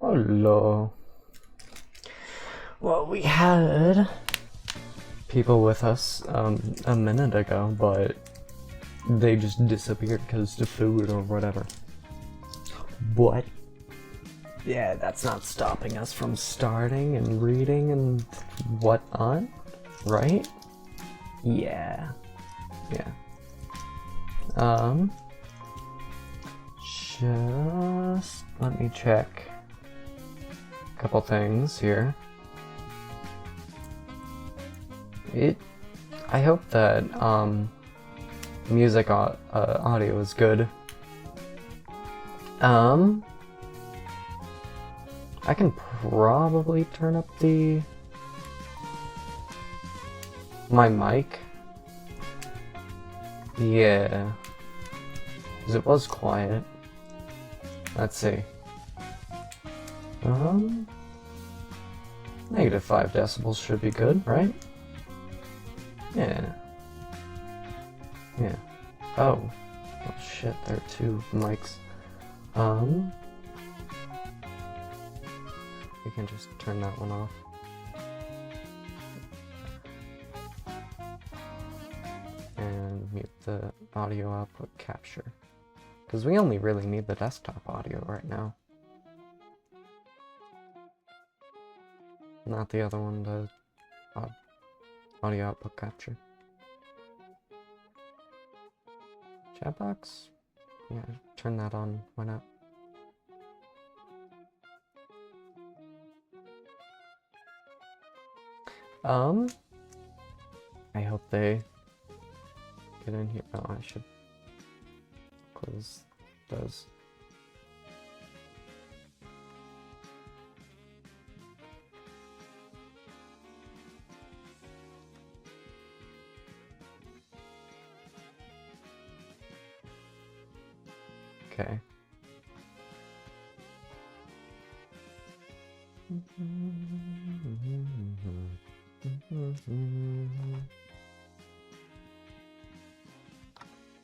Hello. Well, we had people with us a minute ago, but they just disappeared because of food or whatever. But yeah, that's not stopping us from starting and reading and whatnot, right? Yeah. Yeah. Just let me check a couple things here. I hope that music audio is good. I can probably turn up my mic. Yeah, because it was quiet. Let's see. Negative 5 decibels should be good, right? Yeah. Yeah. Oh shit, there are two mics. We can just turn that one off. And mute the audio output capture. Because we only really need the desktop audio right now. Not the other one, the audio output capture. Chat box? Yeah, turn that on, why not? I hope they get in here. Oh, I should close those. Okay.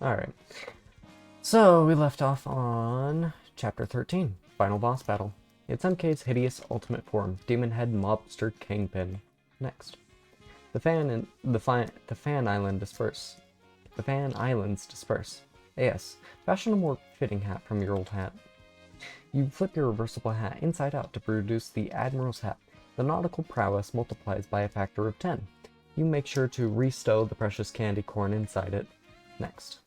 Alright. So, we left off on Chapter 13, Final Boss Battle. It's MK's hideous ultimate form, Demon Head Mobster Kingpin. Next. The fan islands disperse. Yes, fashion a more fitting hat from your old hat. You flip your reversible hat inside out to produce the Admiral's hat. The nautical prowess multiplies by a factor of 10. You make sure to restow the precious candy corn inside it. Next.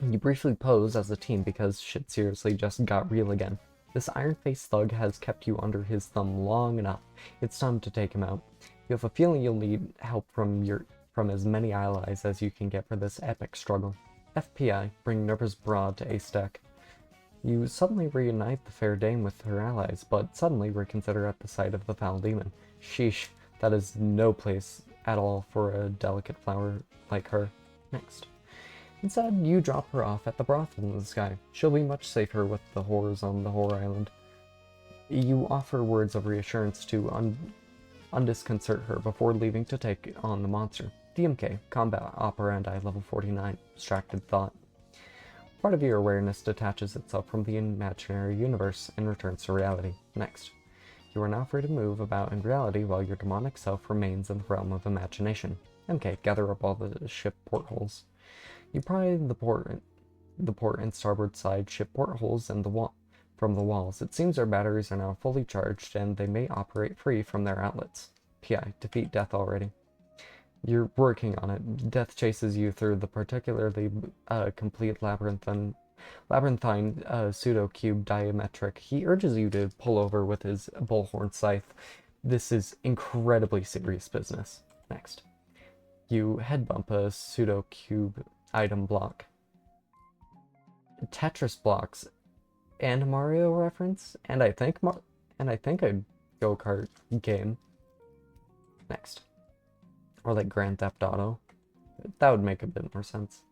You briefly pose as a team because shit seriously just got real again. This iron-faced thug has kept you under his thumb long enough. It's time to take him out. You have a feeling you'll need help from as many allies as you can get for this epic struggle. FPI, bring Nerva's Broad to A-Stack. You suddenly reunite the fair dame with her allies, but suddenly reconsider at the sight of the foul demon. Sheesh, that is no place at all for a delicate flower like her. Next. Instead, you drop her off at the brothel in the sky. She'll be much safer with the whores on the whore island. You offer words of reassurance to undisconcert her before leaving to take on the monster. DMK, Combat Operandi Level 49, Distracted Thought. Part of your awareness detaches itself from the imaginary universe and returns to reality. Next. You are now free to move about in reality while your demonic self remains in the realm of imagination. MK, gather up all the ship portholes. You pry the port and starboard side ship portholes and from the walls. It seems their batteries are now fully charged and they may operate free from their outlets. PI, defeat death already. You're working on it. Death chases you through the particularly complete labyrinthine pseudo-cube diametric. He urges you to pull over with his bullhorn scythe. This is incredibly serious business. Next. You head bump a pseudo-cube item block. Tetris blocks and Mario reference, and I think a go-kart game. Next. Or like Grand Theft Auto. That would make a bit more sense.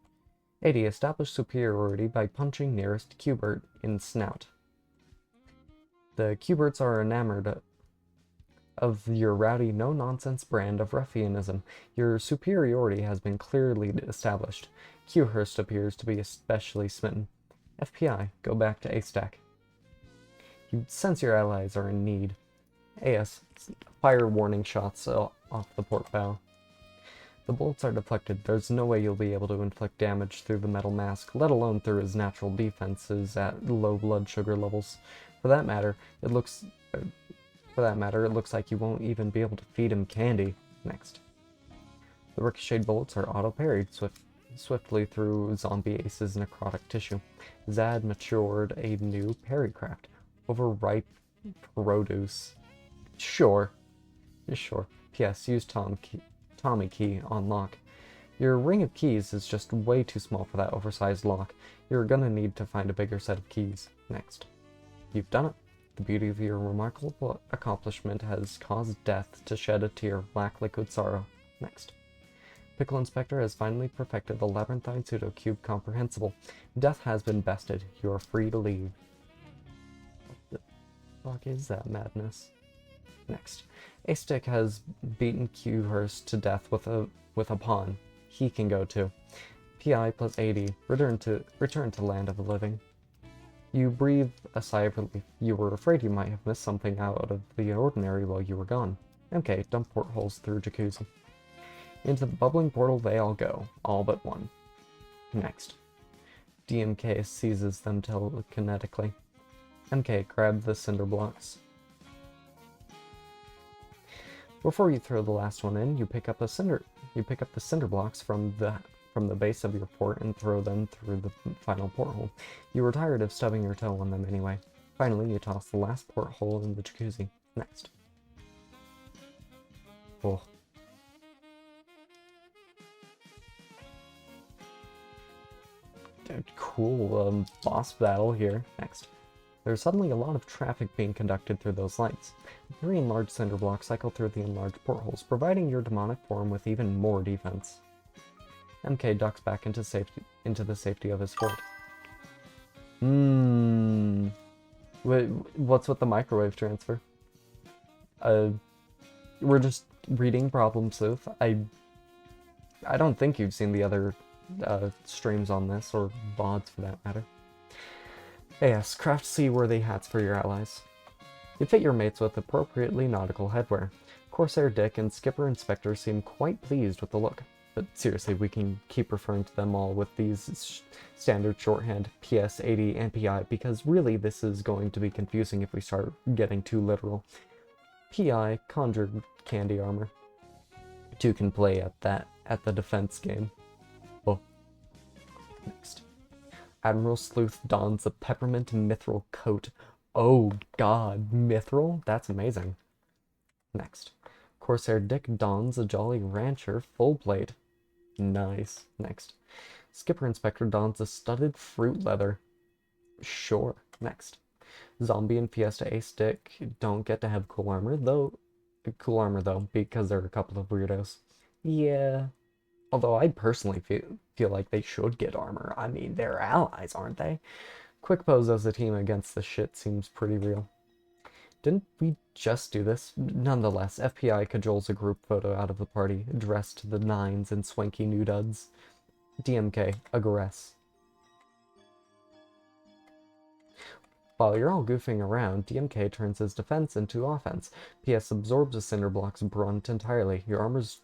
80. Establish superiority by punching nearest Cubert in snout. The Cuberts are enamored of your rowdy, no-nonsense brand of ruffianism. Your superiority has been clearly established. Qhurst appears to be especially smitten. FPI, go back to A-Stack. You sense your allies are in need. AS, fire warning shots off the port bow. The bullets are deflected. There's no way you'll be able to inflict damage through the metal mask, let alone through his natural defenses at low blood sugar levels. For that matter, it looks like you won't even be able to feed him candy. Next. The ricocheted bullets are auto-parried swiftly through Zombie Ace's necrotic tissue. Zad matured a new parry craft. Overripe produce. Sure. P.S. Use Tommy key on lock. Your ring of keys is just way too small for that oversized lock. You're gonna need to find a bigger set of keys. Next. You've done it. The beauty of your remarkable accomplishment has caused death to shed a tear of black liquid sorrow. Next. Pickle Inspector has finally perfected the labyrinthine pseudo-cube comprehensible. Death has been bested. You are free to leave. What the fuck is that madness? Next. A-Stick has beaten Q-Hurst to death with a pawn. He can go too. PI plus 80. Return to land of the living. You breathe a sigh of relief. You were afraid you might have missed something out of the ordinary while you were gone. MK, dump portholes through jacuzzi. Into the bubbling portal they all go, all but one. Next. DMK seizes them telekinetically. MK, grab the cinder blocks. Before you throw the last one in, you pick up the cinder blocks from the base of your port and throw them through the final porthole. You were tired of stubbing your toe on them anyway. Finally, you toss the last porthole in the jacuzzi. Next. Oh. Cool boss battle here. Next. There's suddenly a lot of traffic being conducted through those lights. 3 enlarged cinder blocks cycle through the enlarged portholes, providing your demonic form with even more defense. MK ducks back into the safety of his fort. What's with the microwave transfer? We're just reading problem, Sleuth. I don't think you've seen the other streams on this, or VODs for that matter. Yes, craft seaworthy hats for your allies. You fit your mates with appropriately nautical headwear. Corsair Dick and Skipper Inspector seem quite pleased with the look. But seriously, we can keep referring to them all with these standard shorthand PS, 80, and PI, because really this is going to be confusing if we start getting too literal. PI, conjured candy armor. 2 can play at the defense game. Oh. Next. Admiral Sleuth dons a peppermint mithril coat. Oh god, mithril? That's amazing. Next. Corsair Dick dons a Jolly Rancher full plate. Nice. Next. Skipper Inspector dons a studded fruit leather. Sure. Next. Zombie and Fiesta A-Stick don't get to have cool armor though, because they're a couple of weirdos. Yeah. Although I personally feel like they should get armor. I mean, they're allies, aren't they? Quick pose as a team against the shit seems pretty real. Didn't we just do this? Nonetheless, FPI cajoles a group photo out of the party, dressed to the nines in swanky new duds. DMK, aggress. While you're all goofing around, DMK turns his defense into offense. PS absorbs a cinder block's brunt entirely. Your armor's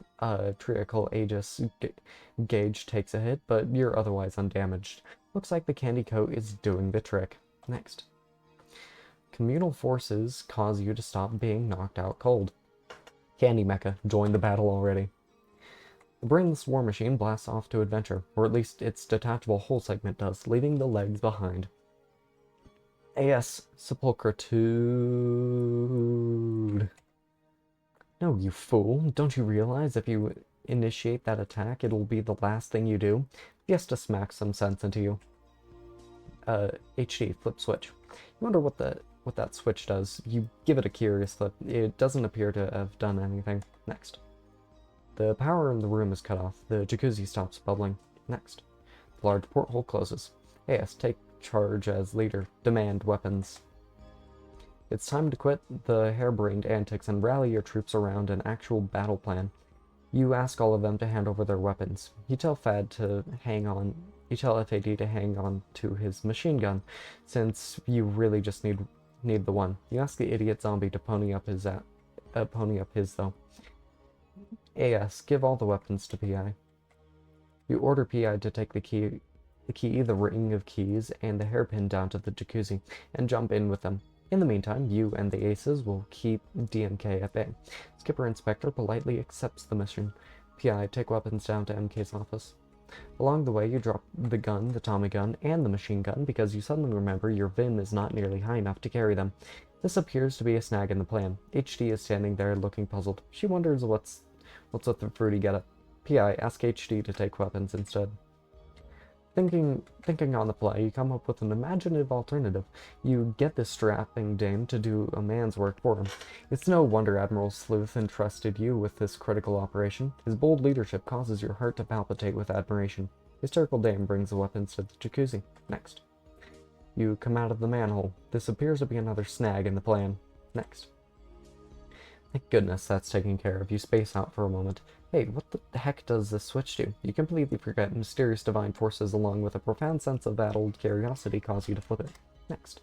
triacle Aegis gauge takes a hit, but you're otherwise undamaged. Looks like the candy coat is doing the trick. Next. Communal forces cause you to stop being knocked out cold. Candy Mecha, join the battle already. The brainless war machine blasts off to adventure, or at least its detachable hull segment does, leaving the legs behind. AS Sepulchritude. No, you fool. Don't you realize if you initiate that attack, it'll be the last thing you do? Fiesta smacks some sense into you. HD, flip switch. You wonder what that switch does. You give it a curious flip. It doesn't appear to have done anything. Next. The power in the room is cut off. The jacuzzi stops bubbling. Next. The large porthole closes. AS, take charge as leader. Demand weapons. It's time to quit the harebrained antics and rally your troops around an actual battle plan. You ask all of them to hand over their weapons. You tell FAD to hang on. You tell FAD to hang on to his machine gun, since you really just need need the one. You ask the idiot zombie to pony up his though. AS, give all the weapons to PI. You order PI to take the key, the ring of keys, and the hairpin down to the jacuzzi, and jump in with them. In the meantime, you and the aces will keep DMK at bay. Skipper Inspector politely accepts the mission. PI, take weapons down to MK's office. Along the way, you drop the gun, the Tommy gun, and the machine gun because you suddenly remember your VIM is not nearly high enough to carry them. This appears to be a snag in the plan. HD is standing there looking puzzled. She wonders what's with the fruity getup. PI, ask HD to take weapons instead. Thinking on the fly, you come up with an imaginative alternative. You get this strapping dame to do a man's work for him. It's no wonder Admiral Sleuth entrusted you with this critical operation. His bold leadership causes your heart to palpitate with admiration. Hysterical dame brings the weapons to the jacuzzi. Next. You come out of the manhole. This appears to be another snag in the plan. Next. Thank goodness that's taken care of. You space out for a moment. Hey, what the heck does this switch do? You completely forget mysterious divine forces along with a profound sense of addled curiosity cause you to flip it. Next.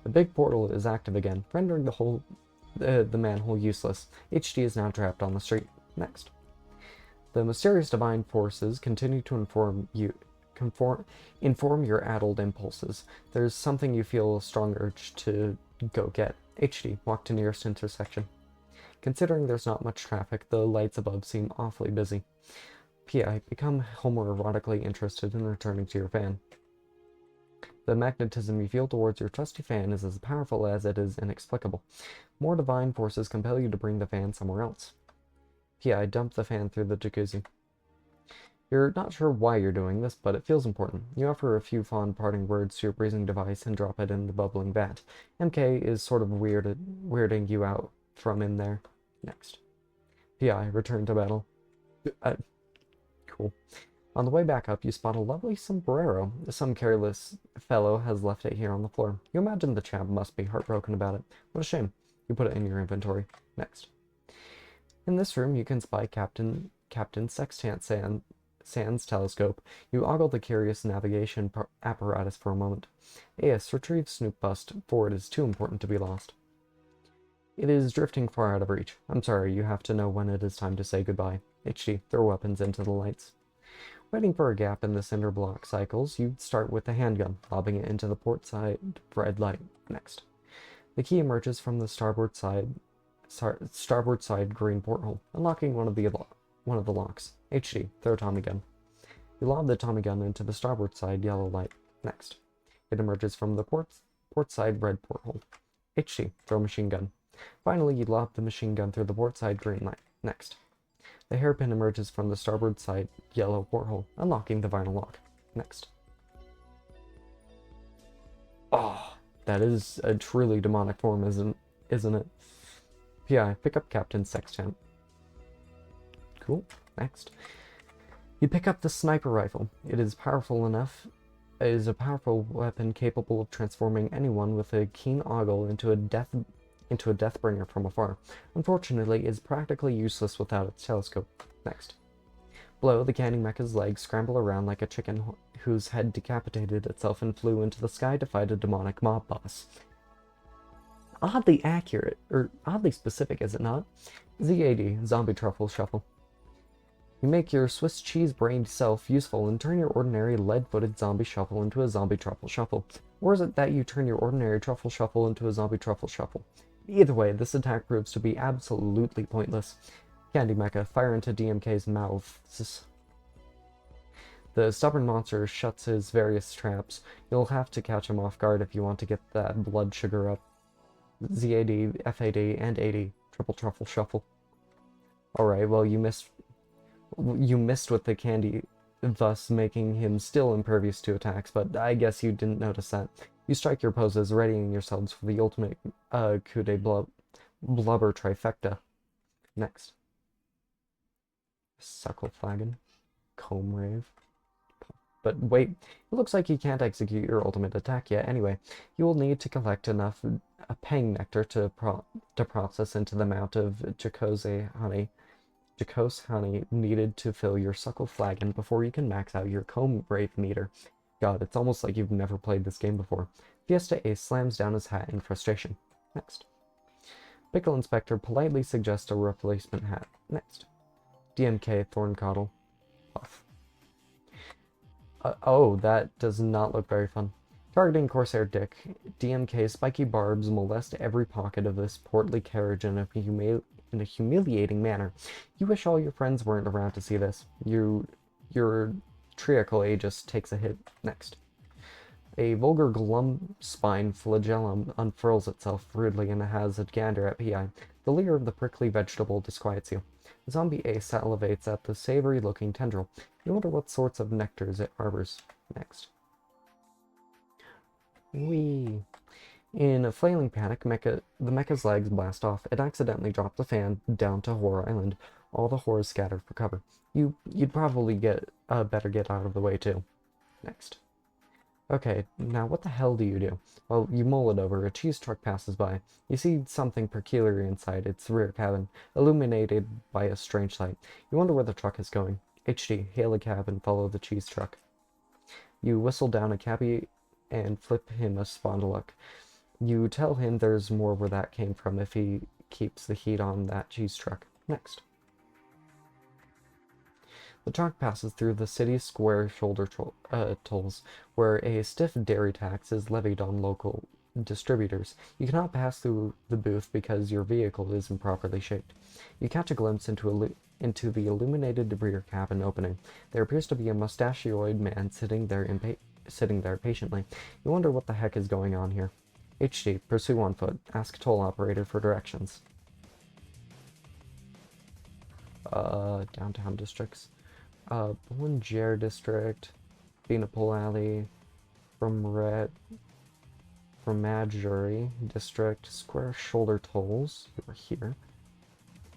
The big portal is active again, rendering the manhole useless. HD is now trapped on the street. Next. The mysterious divine forces continue to inform your addled impulses. There's something you feel a strong urge to go get. HD, walk to nearest intersection. Considering there's not much traffic, the lights above seem awfully busy. PI, become homoerotically interested in returning to your fan. The magnetism you feel towards your trusty fan is as powerful as it is inexplicable. More divine forces compel you to bring the fan somewhere else. PI, dump the fan through the jacuzzi. You're not sure why you're doing this, but it feels important. You offer a few fond parting words to your breathing device and drop it in the bubbling vat. MK is sort of weirding you out from in there. Next. PI, return to battle. Cool. On the way back up, you spot a lovely sombrero. Some careless fellow has left it here on the floor. You imagine the chap must be heartbroken about it. What a shame. You put it in your inventory. Next. In this room, you can spy Captain Sextant Sand's telescope. You ogle the curious navigation apparatus for a moment. AS, retrieve Snoop Bust, for it is too important to be lost. It is drifting far out of reach. I'm sorry, you have to know when it is time to say goodbye. HD, throw weapons into the lights. Waiting for a gap in the cinder block cycles, you start with the handgun, lobbing it into the port side red light. Next. The key emerges from the starboard side green porthole, unlocking one of the locks. HD, throw Tommy gun. You lob the Tommy gun into the starboard side yellow light. Next. It emerges from the port side red porthole. HD, throw machine gun. Finally, you lob the machine gun through the port side green light. Next. The hairpin emerges from the starboard side yellow porthole, unlocking the vinyl lock. Next. Oh, that is a truly demonic form, isn't it? PI, pick up Captain Sextant. Cool. Next. You pick up the sniper rifle. It is a powerful weapon capable of transforming anyone with a keen ogle into a deathbringer from afar. Unfortunately, it is practically useless without its telescope. Next. Below, the candy mecha's legs scramble around like a chicken whose head decapitated itself and flew into the sky to fight a demonic mob boss. Oddly accurate, or oddly specific, is it not? ZAD, Zombie Truffle Shuffle. You make your Swiss cheese-brained self useful and turn your ordinary lead-footed zombie shuffle into a zombie truffle shuffle. Or is it that you turn your ordinary truffle shuffle into a zombie truffle shuffle? Either way, this attack proves to be absolutely pointless. Candy Mecha, fire into DMK's mouth. The stubborn monster shuts his various traps. You'll have to catch him off guard if you want to get that blood sugar up. ZAD, FAD, and AD. Triple truffle shuffle. Alright, well you missed with the candy, thus making him still impervious to attacks, but I guess you didn't notice that. You strike your poses, readying yourselves for the ultimate coup de blubber trifecta. Next. Suckle Flagon. Comb Rave. But wait, it looks like you can't execute your ultimate attack yet anyway. You will need to collect enough Pang Nectar to process into the amount of Jacose honey needed to fill your Suckle Flagon before you can max out your Comb Rave meter. God, it's almost like you've never played this game before. Fiesta Ace slams down his hat in frustration. Next. Pickle Inspector politely suggests a replacement hat. Next. DMK Thorncoddle. Puff. Oh, that does not look very fun. Targeting Corsair Dick, DMK's spiky barbs molest every pocket of this portly carriage in a humiliating manner. You wish all your friends weren't around to see this. Your triacle aegis takes a hit. Next. A vulgar glum spine flagellum unfurls itself rudely and has a gander at PI. The leer of the prickly vegetable disquiets you. Zombie Ace salivates at the savory-looking tendril. You wonder what sorts of nectars it harbors. Next. Whee! In a flailing panic, the mecha's legs blast off. It accidentally dropped the fan down to Horror Island. All the horrors scattered for cover. You'd probably better get out of the way too. Next. Okay, now what the hell do you do? Well, you mull it over. A cheese truck passes by. You see something peculiar inside its rear cabin, illuminated by a strange light. You wonder where the truck is going. HD, hail a cab and follow the cheese truck. You whistle down a cabbie and flip him a spondalook. You tell him there's more where that came from if he keeps the heat on that cheese truck. Next. The truck passes through the city's square shoulder tolls, where a stiff dairy tax is levied on local distributors. You cannot pass through the booth because your vehicle is improperly shaped. You catch a glimpse into the illuminated rear cabin opening. There appears to be a mustachioed man sitting there patiently. You wonder what the heck is going on here. HD, pursue on foot. Ask toll operator for directions. Downtown districts. Boulanger District, Beanapole Alley, Fromagerie District, Square Shoulder Tolls, you are here,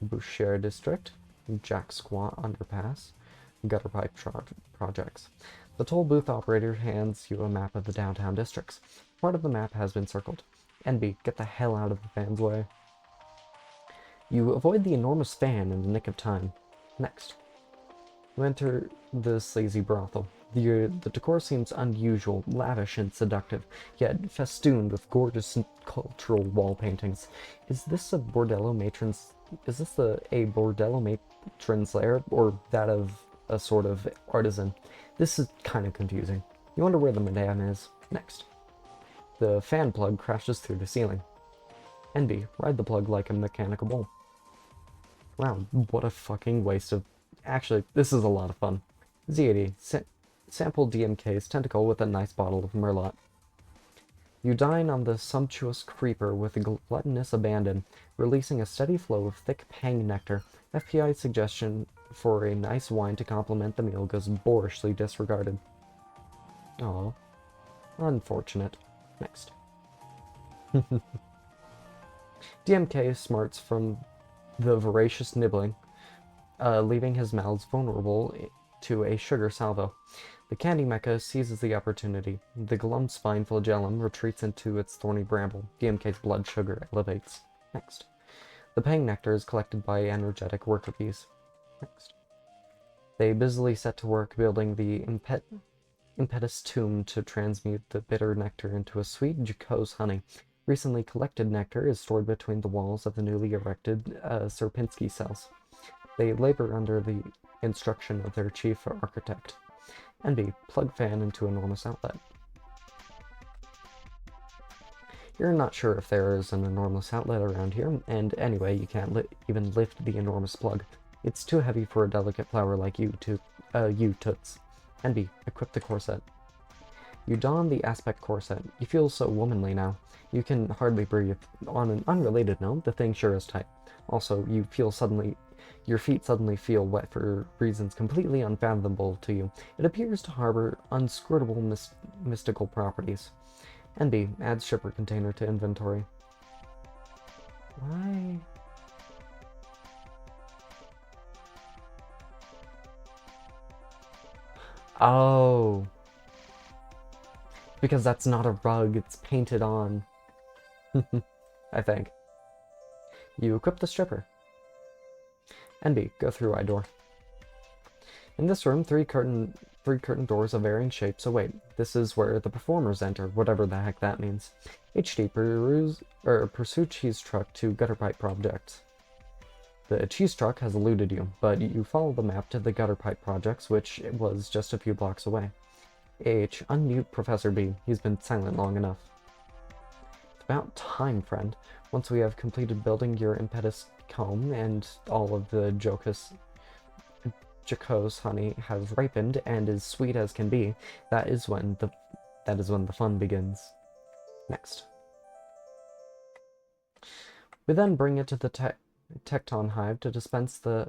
Boucher District, Jack Squat Underpass, Gutter Pipe Projects. The toll booth operator hands you a map of the downtown districts. Part of the map has been circled. NB, get the hell out of the fan's way. You avoid the enormous fan in the nick of time. Next. You enter the sleazy brothel. The decor seems unusual, lavish, and seductive, yet festooned with gorgeous cultural wall paintings. Is this a bordello matron's lair, or that of a sort of artisan? This is kind of confusing. You wonder where the madame is. Next. The fan plug crashes through the ceiling. NB, ride the plug like a mechanical bull. Wow, what a fucking waste of... Actually, this is a lot of fun. Z80, sample DMK's tentacle with a nice bottle of Merlot. You dine on the sumptuous creeper with a gluttonous abandon, releasing a steady flow of thick pang nectar. FPI's suggestion for a nice wine to complement the meal goes boorishly disregarded. Aw. Unfortunate. Next. DMK smarts from the voracious nibbling, leaving his mouths vulnerable to a sugar salvo. The candy mecha seizes the opportunity. The glum spine flagellum retreats into its thorny bramble. DMK's blood sugar elevates. Next. The pang nectar is collected by energetic worker bees. Next. They busily set to work building the impetus tomb to transmute the bitter nectar into a sweet, jocose honey. Recently collected nectar is stored between the walls of the newly erected Sierpinski cells. They labor under the instruction of their chief architect. NB, plug fan into enormous outlet. You're not sure if there is an enormous outlet around here, and anyway, you can't even lift the enormous plug. It's too heavy for a delicate flower like you, Toots. NB, equip the corset. You don the aspect corset. You feel so womanly now. You can hardly breathe. On an unrelated note, the thing sure is tight. Also, your feet suddenly feel wet for reasons completely unfathomable to you. It appears to harbor unscrutable mystical properties. NB, adds shipper container to inventory. Why? Oh. Because that's not a rug, it's painted on. I think. You equip the stripper. NB, go through eye door. In this room, three curtain 3 curtain doors of varying shapes await. This is where the performers enter, whatever the heck that means. HD, pursue cheese truck to gutter pipe projects. The cheese truck has eluded you, but you follow the map to the gutter pipe projects, which was just a few blocks away. AH, unmute Professor B. He's been silent long enough. It's about time, friend. Once we have completed building your impetus comb and all of the Jocose honey has ripened and is sweet as can be, that is when the fun begins. Next. We then bring it to the Tecton hive to dispense the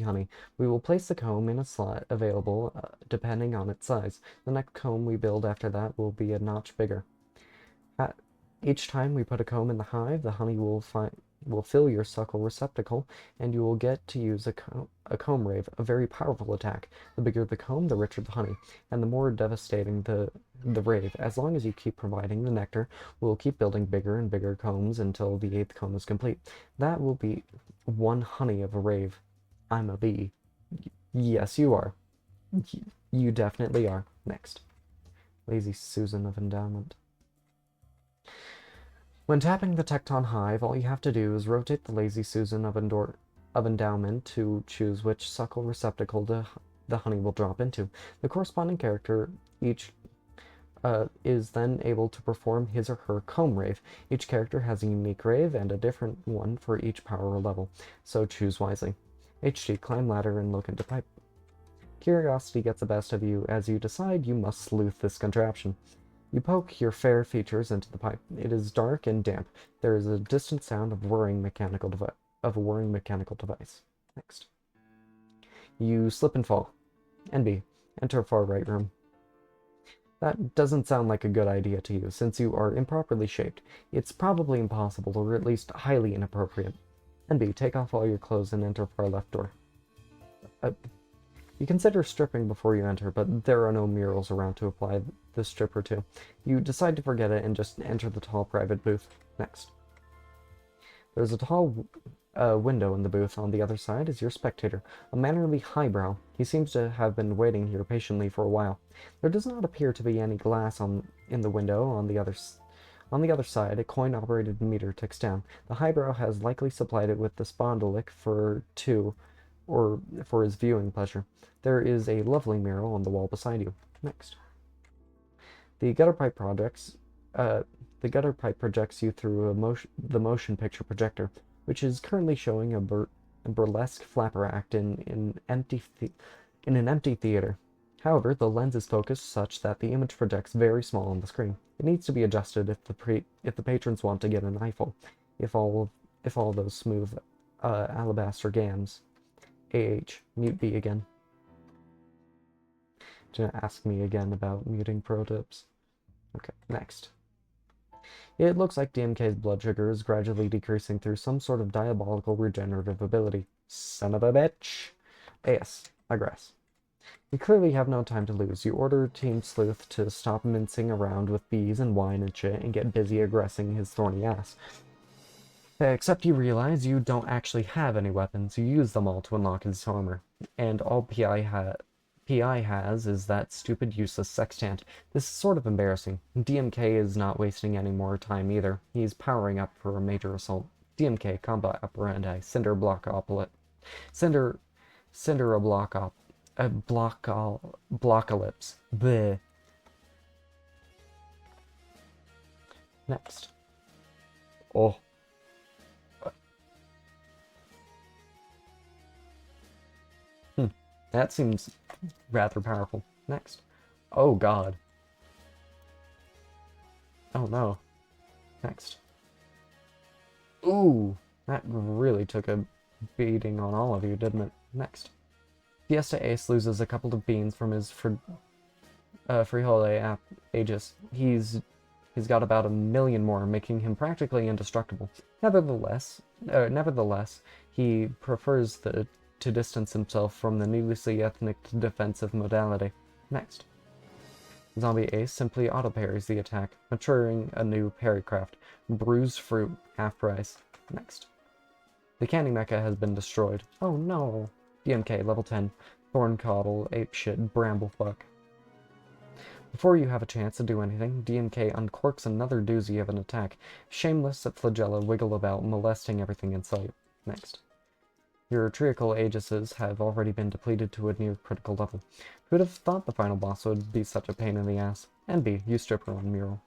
honey. We will place the comb in a slot available depending on its size. The next comb we build after that will be a notch bigger. Each time we put a comb in the hive, the honey will fill your suckle receptacle, and you will get to use a comb rave, a very powerful attack. The bigger the comb, the richer the honey, and the more devastating the rave. As long as you keep providing the nectar, we'll keep building bigger and bigger combs until the 8th comb is complete. That will be 1 honey of a rave. I'm a bee. Yes, you are. You definitely are. Next. Lazy Susan of Endowment. When tapping the Tecton hive, all you have to do is rotate the Lazy Susan of Endowment to choose which suckle receptacle the honey will drop into. The corresponding character is then able to perform his or her comb rave. Each character has a unique rave and a different one for each power level, so choose wisely. HD, climb ladder and look into pipe. Curiosity gets the best of you as you decide you must sleuth this contraption. You poke your fair features into the pipe. It is dark and damp. There is a distant sound of a whirring mechanical device. Next. You slip and fall. NB. Enter far right room. That doesn't sound like a good idea to you, since you are improperly shaped. It's probably impossible, or at least highly inappropriate. NB. Take off all your clothes and enter far left door. You consider stripping before you enter, but there are no murals around to apply the stripper to. You decide to forget it and just enter the tall private booth. Next. There's a tall window in the booth. On the other side is your spectator, a mannerly highbrow. He seems to have been waiting here patiently for a while. There does not appear to be any glass in the window. On the other side, a coin-operated meter ticks down. The highbrow has likely supplied it with the spondilic for his viewing pleasure. There is a lovely mural on the wall beside you. Next. The gutter pipe projects you through the motion picture projector, which is currently showing a burlesque flapper act in an empty theater. However, the lens is focused such that the image projects very small on the screen. It needs to be adjusted if the patrons want to get an eyeful. If all those smooth alabaster gams. Mute B again. Gonna ask me again about muting pro tips. Okay, next. It looks like DMK's blood sugar is gradually decreasing through some sort of diabolical regenerative ability. Son of a bitch! AS, digress. You clearly have no time to lose. You order Team Sleuth to stop mincing around with bees and wine and shit and get busy aggressing his thorny ass. Except you realize you don't actually have any weapons. You use them all to unlock his armor. And all PI has is that stupid useless sextant. This is sort of embarrassing. DMK is not wasting any more time either. He's powering up for a major assault. DMK, combat operandi, cinder blockopolis. Blockalypse. Bleh. Next. Oh. That seems rather powerful. Next. Oh god. Oh no. Next. Ooh, that really took a beating on all of you, didn't it? Next. Fiesta Ace loses a couple of beans from his Frijole Aegis. He's got about 1 million more, making him practically indestructible. Nevertheless, he prefers to distance himself from the needlessly ethnic defensive modality. Next. Zombie Ace simply auto-parries the attack, maturing a new parry craft. Bruised fruit, half price. Next. The candy mecha has been destroyed. Oh no! DMK, level 10. Thorncoddle, apeshit, bramblefuck. Before you have a chance to do anything, DMK uncorks another doozy of an attack. Shameless at Flagella wiggle about, molesting everything in sight. Next. Your triacal aegises have already been depleted to a near critical level. Who'd have thought the final boss would be such a pain in the ass? NB, you stripper on Mural.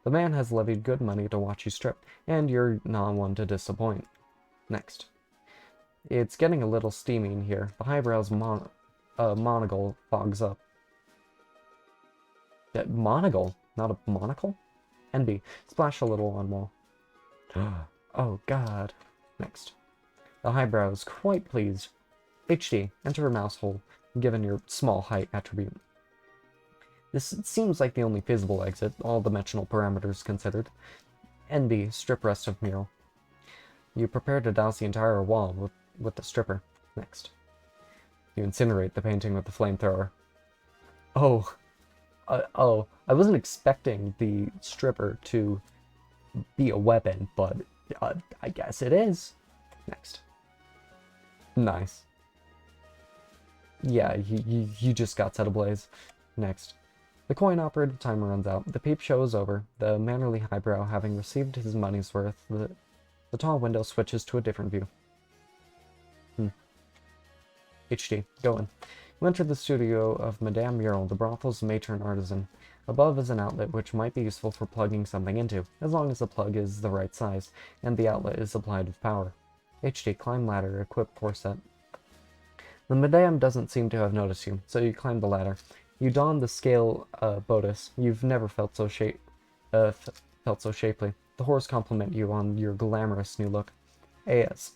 The man has levied good money to watch you strip, and you're not one to disappoint. Next. It's getting a little steamy in here. The highbrow's monocle fogs up. Monocle? Not a monocle? NB, splash a little on wall. Oh god. Next. The highbrow is quite pleased. HD, enter a mouse hole, given your small height attribute. This seems like the only feasible exit, all dimensional parameters considered. NB, strip rest of mural. You prepare to douse the entire wall with the stripper. Next. You incinerate the painting with the flamethrower. Oh, I wasn't expecting the stripper to be a weapon, but I guess it is. Next. Nice. Yeah, you just got set ablaze. Next. The coin-operated timer runs out. The peep show is over. The mannerly highbrow having received his money's worth, the tall window switches to a different view. HD, go in. You enter the studio of Madame Mural, the brothel's matron artisan. Above is an outlet which might be useful for plugging something into, as long as the plug is the right size, and the outlet is supplied with power. HD, climb ladder, equip corset. The Madame doesn't seem to have noticed you, so you climb the ladder. You don the scale bodice. You've never felt so shapely. The horse compliment you on your glamorous new look. AS.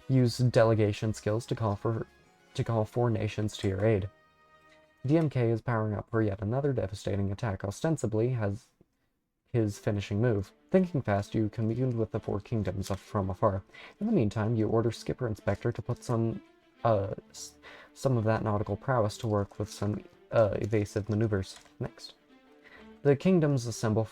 Use delegation skills to call four nations to your aid. DMK is powering up for yet another devastating attack, ostensibly has his finishing move. Thinking fast, you communed with the four kingdoms from afar. In the meantime, you order Skipper Inspector to put some of that nautical prowess to work with some evasive maneuvers. Next. The kingdoms assemble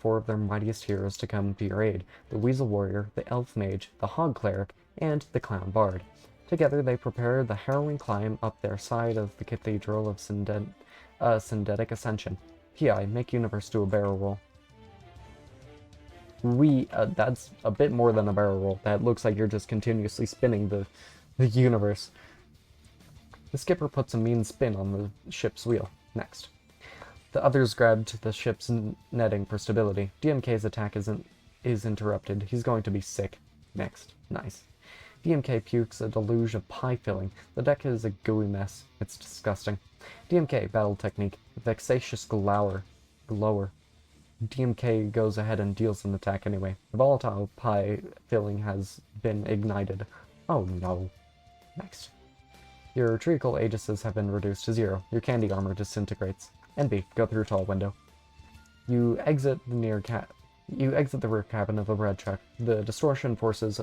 four of their mightiest heroes to come to your aid, the Weasel Warrior, the Elf Mage, the Hog Cleric, and the Clown Bard. Together they prepare the harrowing climb up their side of the Cathedral of Syndetic Ascension. PI, make Universe do a barrel roll. That's a bit more than a barrel roll. That looks like you're just continuously spinning the universe. The skipper puts a mean spin on the ship's wheel. Next. The others grabbed the ship's netting for stability. DMK's attack is interrupted. He's going to be sick. Next. Nice. DMK pukes a deluge of pie filling. The deck is a gooey mess. It's disgusting. DMK, battle technique. Vexatious glower. DMK goes ahead and deals an attack anyway. The volatile pie filling has been ignited. Oh no. Next. Your triacal aegises have been reduced to 0. Your candy armor disintegrates. NB, go through tall window. You exit the rear cabin of a red truck. The distortion forces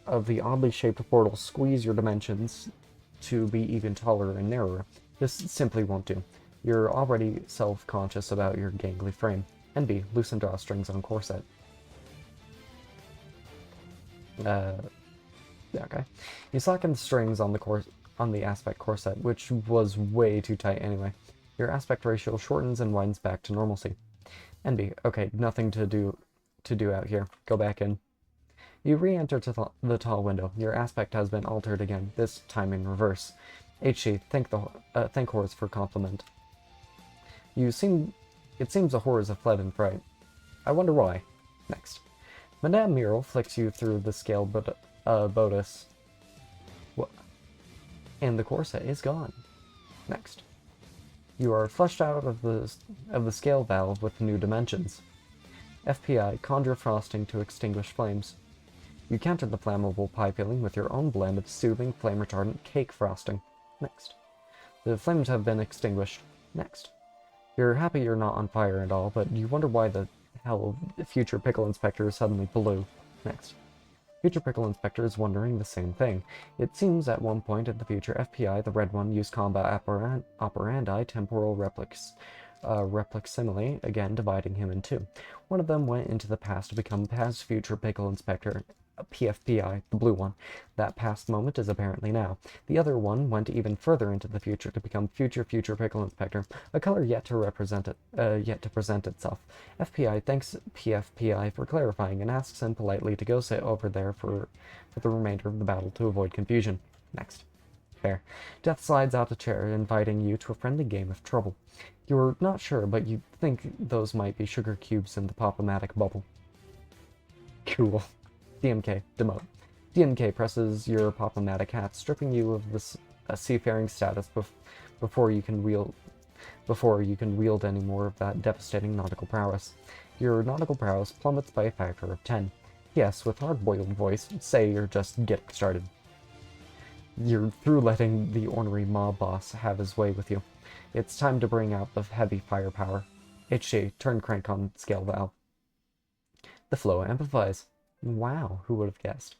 of the oddly shaped portal squeeze your dimensions to be even taller and narrower. This simply won't do. You're already self-conscious about your gangly frame. NB, loosen drawstrings on corset. Okay. You slacken the strings on the aspect corset, which was way too tight anyway. Your aspect ratio shortens and widens back to normalcy. NB, okay, nothing to do out here. Go back in. You re-enter to the tall window. Your aspect has been altered again, this time in reverse. HG, thank Horus for compliment. It seems the horrors have fled in fright. I wonder why. Next. Madame Mural flicks you through the scale bodice. What? And the corset is gone. Next. You are flushed out of the scale valve with new dimensions. FPI, conjure frosting to extinguish flames. You counter the flammable pie filling with your own blend of soothing, flame-retardant cake frosting. Next. The flames have been extinguished. Next. You're happy you're not on fire and all, but you wonder why the hell future Pickle Inspector is suddenly blue. Next. Future Pickle Inspector is wondering the same thing. It seems at one point in the future, FPI, the red one, used combat operandi, temporal replic-simile, again dividing him in two. One of them went into the past to become past future Pickle Inspector, PFPI, the blue one. That past moment is apparently now. The other one went even further into the future to become Future Pickle Inspector, a color yet to present itself. FPI thanks PFPI for clarifying and asks him politely to go sit over there for the remainder of the battle to avoid confusion. Next. Fair. Death slides out a chair, inviting you to a friendly game of trouble. You're not sure, but you think those might be sugar cubes in the Pop-O-Matic bubble. Cool. DMK, demote. DMK presses your Pop-O-Matic hat, stripping you of this seafaring status before you can wield any more of that devastating nautical prowess. Your nautical prowess plummets by a factor of 10. Yes, with hard-boiled voice, say you're just getting started. You're through letting the ornery mob boss have his way with you. It's time to bring out the heavy firepower. HG, turn crank on scale valve. The flow amplifies. Wow, who would have guessed?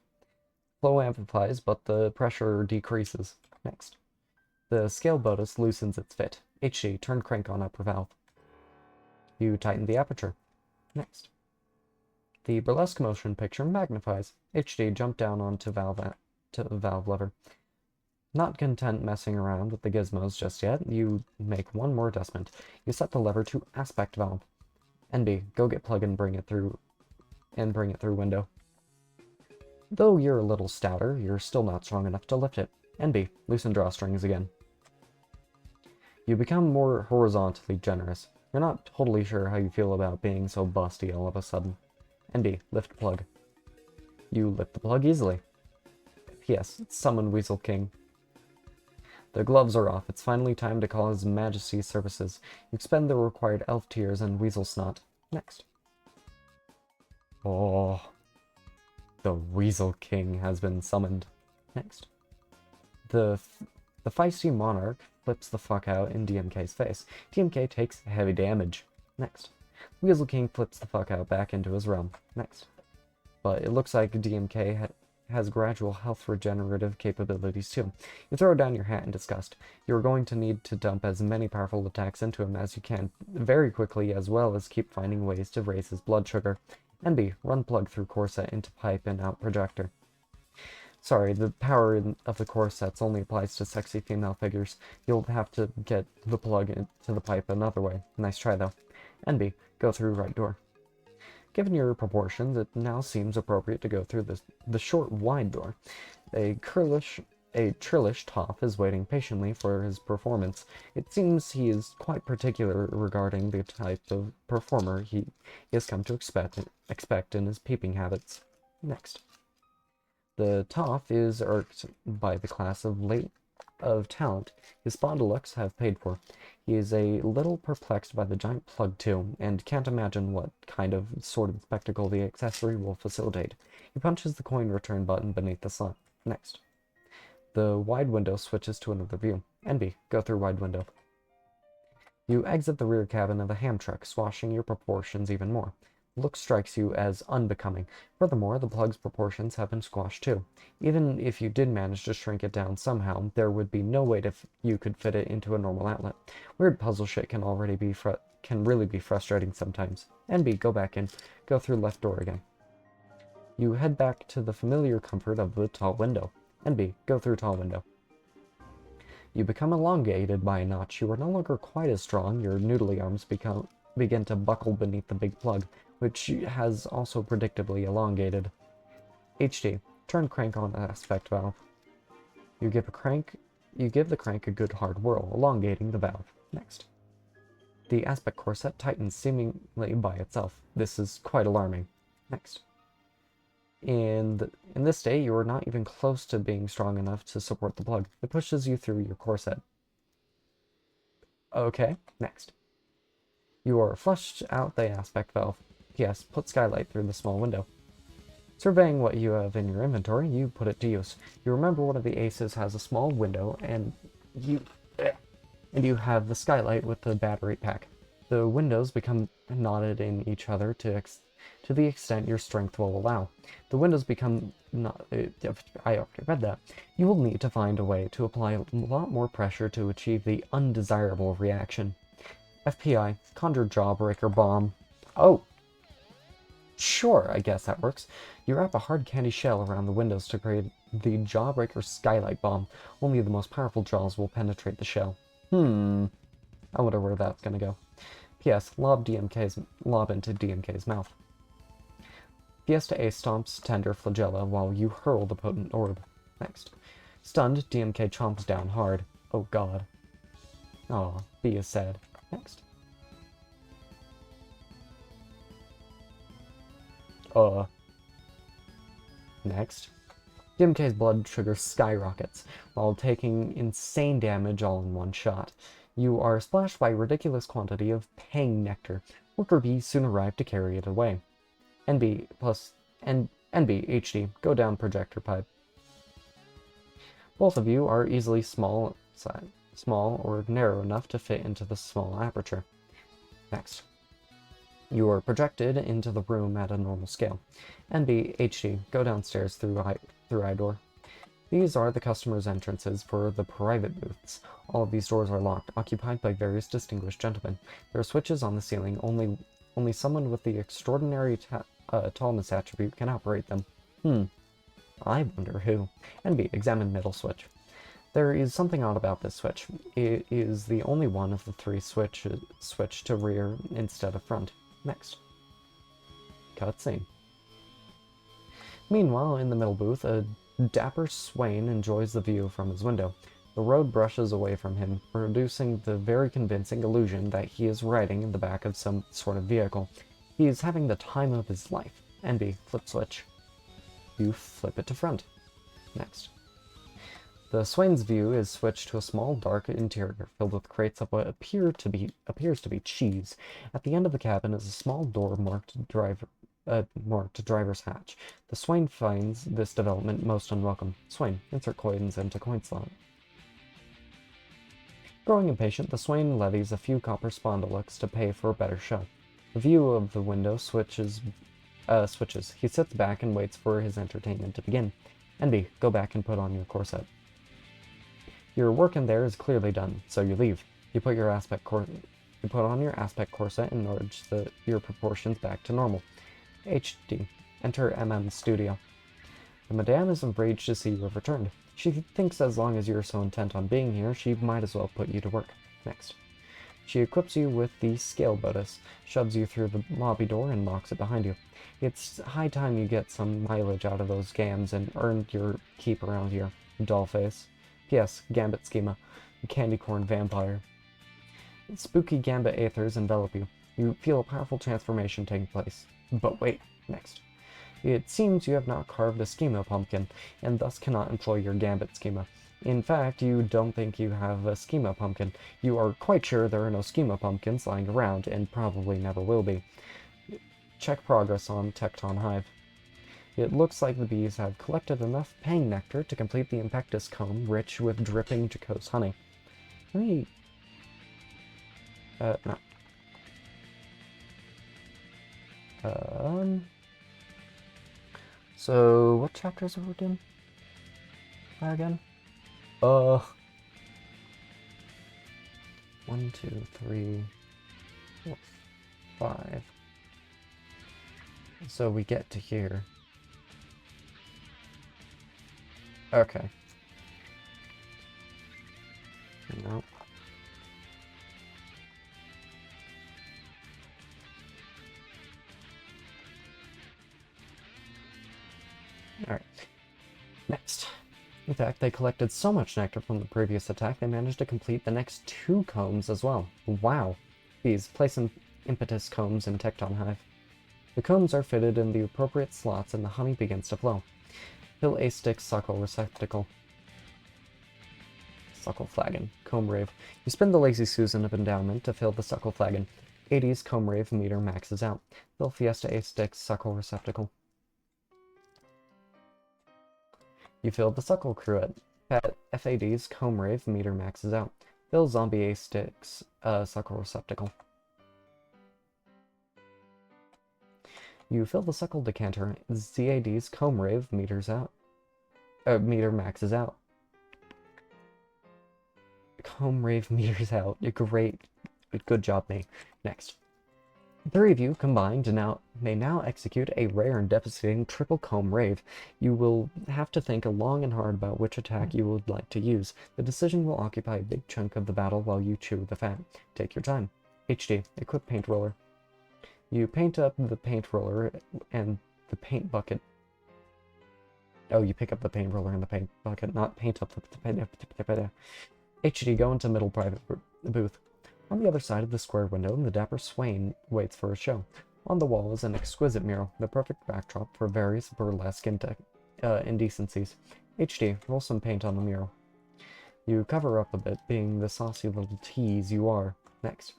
Flow amplifies, but the pressure decreases. Next. The scale bonus loosens its fit. HG, turn crank on upper valve. You tighten the aperture. Next. The burlesque motion picture magnifies. HD, jump down onto valve lever. Not content messing around with the gizmos just yet, you make one more adjustment. You set the lever to aspect valve. NB, go get plug and bring it through window. Though you're a little stouter, you're still not strong enough to lift it. NB, loosen drawstrings again. You become more horizontally generous. You're not totally sure how you feel about being so busty all of a sudden. NB, lift plug. You lift the plug easily. P.S. Summon Weasel King. The gloves are off. It's finally time to call His Majesty's services. You expend the required elf tears and weasel snot. Next. Oh. The Weasel King has been summoned. Next. The feisty monarch flips the fuck out in DMK's face. DMK takes heavy damage. Next. Weasel King flips the fuck out back into his realm. Next. But it looks like DMK has gradual health regenerative capabilities too. You throw down your hat in disgust. You're going to need to dump as many powerful attacks into him as you can very quickly, as well as keep finding ways to raise his blood sugar. NB, run plug through corset into pipe and out projector. Sorry, the power of the corsets only applies to sexy female figures. You'll have to get the plug into the pipe another way. Nice try though. NB, go through right door. Given your proportions, it now seems appropriate to go through the short, wide door. A trillish Toph is waiting patiently for his performance. It seems he is quite particular regarding the type of performer he has come to expect in his peeping habits. Next. The Toph is irked by the class of talent his spondylux have paid for. He is a little perplexed by the giant plug too, and can't imagine what kind of sort of spectacle the accessory will facilitate. He punches the coin return button beneath the slot. Next. The wide window switches to another view. NB, go through wide window. You exit the rear cabin of a ham truck, swashing your proportions even more. Look strikes you as unbecoming. Furthermore, the plug's proportions have been squashed too. Even if you did manage to shrink it down somehow, there would be no way you could fit it into a normal outlet. Weird puzzle shit can really be frustrating sometimes. NB, go back in. Go through left door again. You head back to the familiar comfort of the tall window. NB, go through tall window. You become elongated by a notch. You are no longer quite as strong. Your noodly arms begin to buckle beneath the big plug, which has also predictably elongated. HD, turn crank on aspect valve. You give the crank a good hard whirl, elongating the valve. Next. The aspect corset tightens seemingly by itself. This is quite alarming. Next. In this state, you are not even close to being strong enough to support the plug. It pushes you through your corset. Okay, next. You are flushed out the aspect valve. Yes, put skylight through the small window. Surveying what you have in your inventory, you put it to use. You remember one of the aces has a small window, and you have the skylight with the battery pack. The windows become knotted in each other to the extent your strength will allow. The windows become I already read that. You will need to find a way to apply a lot more pressure to achieve the undesirable reaction. FPI, conjure jawbreaker bomb. Oh! Sure, I guess that works. You wrap a hard candy shell around the windows to create the Jawbreaker Skylight Bomb. Only the most powerful jaws will penetrate the shell. I wonder where that's gonna go. P.S. Lob into DMK's mouth. Fiesta A stomps tender flagella while you hurl the potent orb. Next. Stunned, DMK chomps down hard. Oh god. Aw, B is sad. Next. Next. DMK's blood sugar skyrockets, while taking insane damage all in one shot. You are splashed by a ridiculous quantity of pang nectar. Worker B soon arrived to carry it away. NB plus NB HD, go down projector pipe. Both of you are easily small or narrow enough to fit into the small aperture. Next. You are projected into the room at a normal scale. NB HD, go downstairs through I door. These are the customers' entrances for the private booths. All of these doors are locked, occupied by various distinguished gentlemen. There are switches on the ceiling. Only someone with the extraordinary tallness attribute can operate them. I wonder who. NB, examine middle switch. There is something odd about this switch. It is the only one of the three switch to rear instead of front. Next. Cutscene. Meanwhile, in the middle booth, a dapper swain enjoys the view from his window. The road brushes away from him, producing the very convincing illusion that he is riding in the back of some sort of vehicle. He is having the time of his life. NB, flip switch. You flip it to front. Next. The swain's view is switched to a small, dark interior filled with crates of what appears to be cheese. At the end of the cabin is a small door marked driver's hatch. The swain finds this development most unwelcome. Swain, insert coins into coin slot. Growing impatient, the swain levies a few copper spondylux to pay for a better show. The view of the window switches. He sits back and waits for his entertainment to begin. NB, go back and put on your corset. Your work in there is clearly done, so you leave. You put on your aspect corset and nudge your proportions back to normal. HD, enter Studio. The Madame is enraged to see you have returned. She thinks as long as you are so intent on being here, she might as well put you to work. Next. She equips you with the scale bonus, shoves you through the lobby door, and locks it behind you. It's high time you get some mileage out of those gams and earned your keep around here, dollface. P.S. Gambit schema. Candy corn vampire. Spooky gambit aethers envelop you. You feel a powerful transformation taking place. But wait, next. It seems you have not carved a schema pumpkin, and thus cannot employ your gambit schema. In fact, you don't think you have a schema pumpkin. You are quite sure there are no schema pumpkins lying around, and probably never will be. Check progress on Tecton Hive. It looks like the bees have collected enough pang nectar to complete the impectus comb rich with dripping Jacose honey. Let me... no. So, what chapters are we in? Again? 1, 2, 3, 4, 5. So we get to here. Okay. Nope. Alright. Next. In fact, they collected so much nectar from the previous attack, they managed to complete the next 2 combs as well. Wow. These place impetus combs in Tecton Hive. The combs are fitted in the appropriate slots and the honey begins to flow. Fill a stick suckle receptacle. Suckle flagon. Comb rave. You spin the Lazy Susan of endowment to fill the suckle flagon. 80's comb rave meter maxes out. Fill Fiesta A stick suckle receptacle. You fill the suckle cruet. FAD's comb rave meter maxes out. Fill zombie A sticks suckle receptacle. You fill the suckle decanter. ZAD's comb rave meters out. Meter maxes out. Comb rave meters out. Great. Good job, mate. Next. The three of you combined may now execute a rare and devastating triple comb rave. You will have to think long and hard about which attack you would like to use. The decision will occupy a big chunk of the battle while you chew the fat. Take your time. HD. Equip paint roller. You paint up the paint roller and the paint bucket. Oh, you pick up the paint roller and the paint bucket, not paint up the paint. HD. Go into middle private booth. On the other side of the square window, the dapper swain waits for a show. On the wall is an exquisite mural, the perfect backdrop for various burlesque indecencies. HD, roll some paint on the mural. You cover up a bit, being the saucy little tease you are. Next.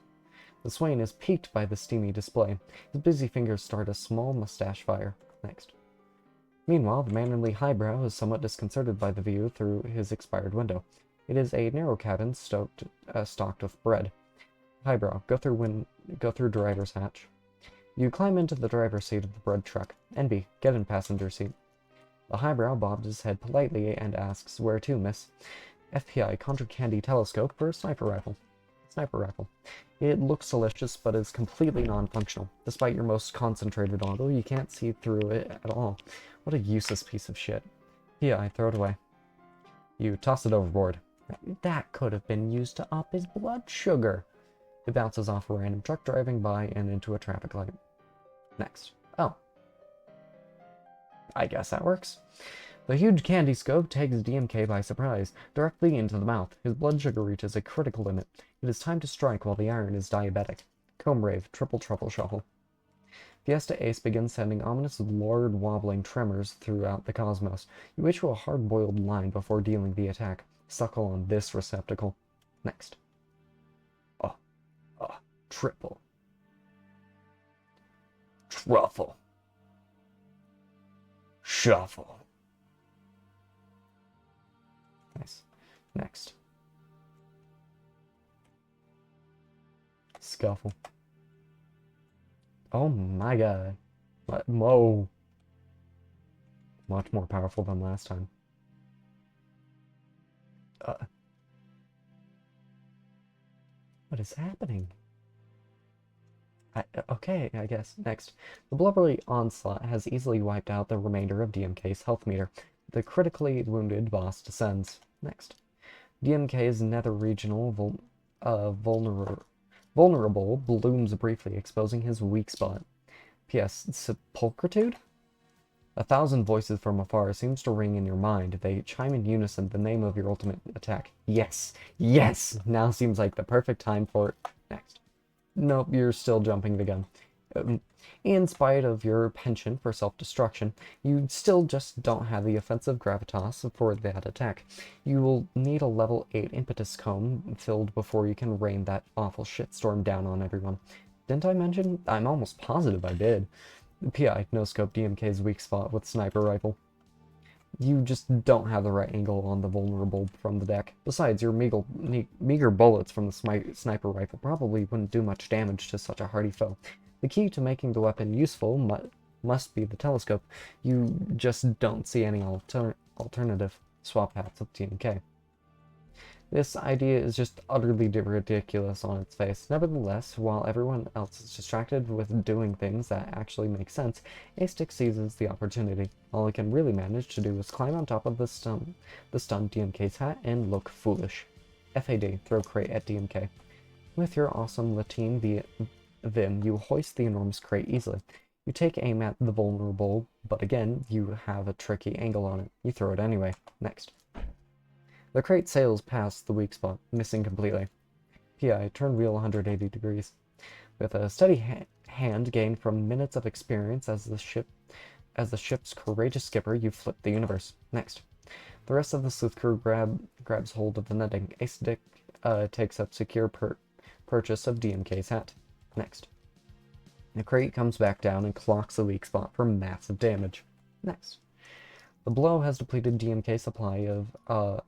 The swain is piqued by the steamy display. His busy fingers start a small mustache fire. Next. Meanwhile, the mannerly highbrow is somewhat disconcerted by the view through his expired window. It is a narrow cabin stocked with bread. Highbrow, go through driver's hatch. You climb into the driver's seat of the bread truck. NB, get in passenger seat. The highbrow bobs his head politely and asks, "Where to, miss?" FPI, contra candy telescope for a sniper rifle. Sniper rifle. It looks delicious, but is completely non-functional. Despite your most concentrated auto, you can't see through it at all. What a useless piece of shit. PI, throw it away. You toss it overboard. That could have been used to up his blood sugar. It bounces off a random truck driving by and into a traffic light. Next. Oh. I guess that works. The huge candy scope takes DMK by surprise, directly into the mouth. His blood sugar reaches a critical limit. It is time to strike while the iron is diabetic. Comb rave, triple truffle shuffle. Fiesta Ace begins sending ominous lord-wobbling tremors throughout the cosmos. You issue a hard-boiled line before dealing the attack. Suckle on this receptacle. Next. Triple. Truffle. Shuffle. Nice. Next. Scuffle. Oh my god. Whoa. Much more powerful than last time. What is happening? Okay, I guess. Next. The blubbery onslaught has easily wiped out the remainder of DMK's health meter. The critically wounded boss descends. Next. DMK's nether regional vulnerable blooms briefly, exposing his weak spot. P.S. Sepulchritude? 1,000 voices from afar seems to ring in your mind. They chime in unison the name of your ultimate attack. Yes! Yes! Now seems like the perfect time for it. Next. Nope, you're still jumping the gun. In spite of your penchant for self-destruction, you still just don't have the offensive gravitas for that attack. You will need a level 8 impetus comb filled before you can rain that awful shitstorm down on everyone. Didn't I mention? I'm almost positive I did. PI, no-scope DMK's weak spot with sniper rifle. You just don't have the right angle on the vulnerable from the deck. Besides, your meager bullets from the sniper rifle probably wouldn't do much damage to such a hardy foe. The key to making the weapon useful must be the telescope. You just don't see any alternative. Swap hats with DMK. This idea is just utterly ridiculous on its face. Nevertheless, while everyone else is distracted with doing things that actually make sense, A-Stick seizes the opportunity. All he can really manage to do is climb on top of the stunned DMK's hat and look foolish. FAD, throw crate at DMK. With your awesome Latin Vim, you hoist the enormous crate easily. You take aim at the vulnerable, but again, you have a tricky angle on it. You throw it anyway. Next. The crate sails past the weak spot, missing completely. PI, turn wheel 180 degrees. With a steady hand gained from minutes of experience as the ship's courageous skipper, you flip the universe. Next. The rest of the sleuth crew grabs hold of the netting. A-Stick takes up secure purchase of DMK's hat. Next. The crate comes back down and clocks the weak spot for massive damage. Next. The blow has depleted DMK's supply of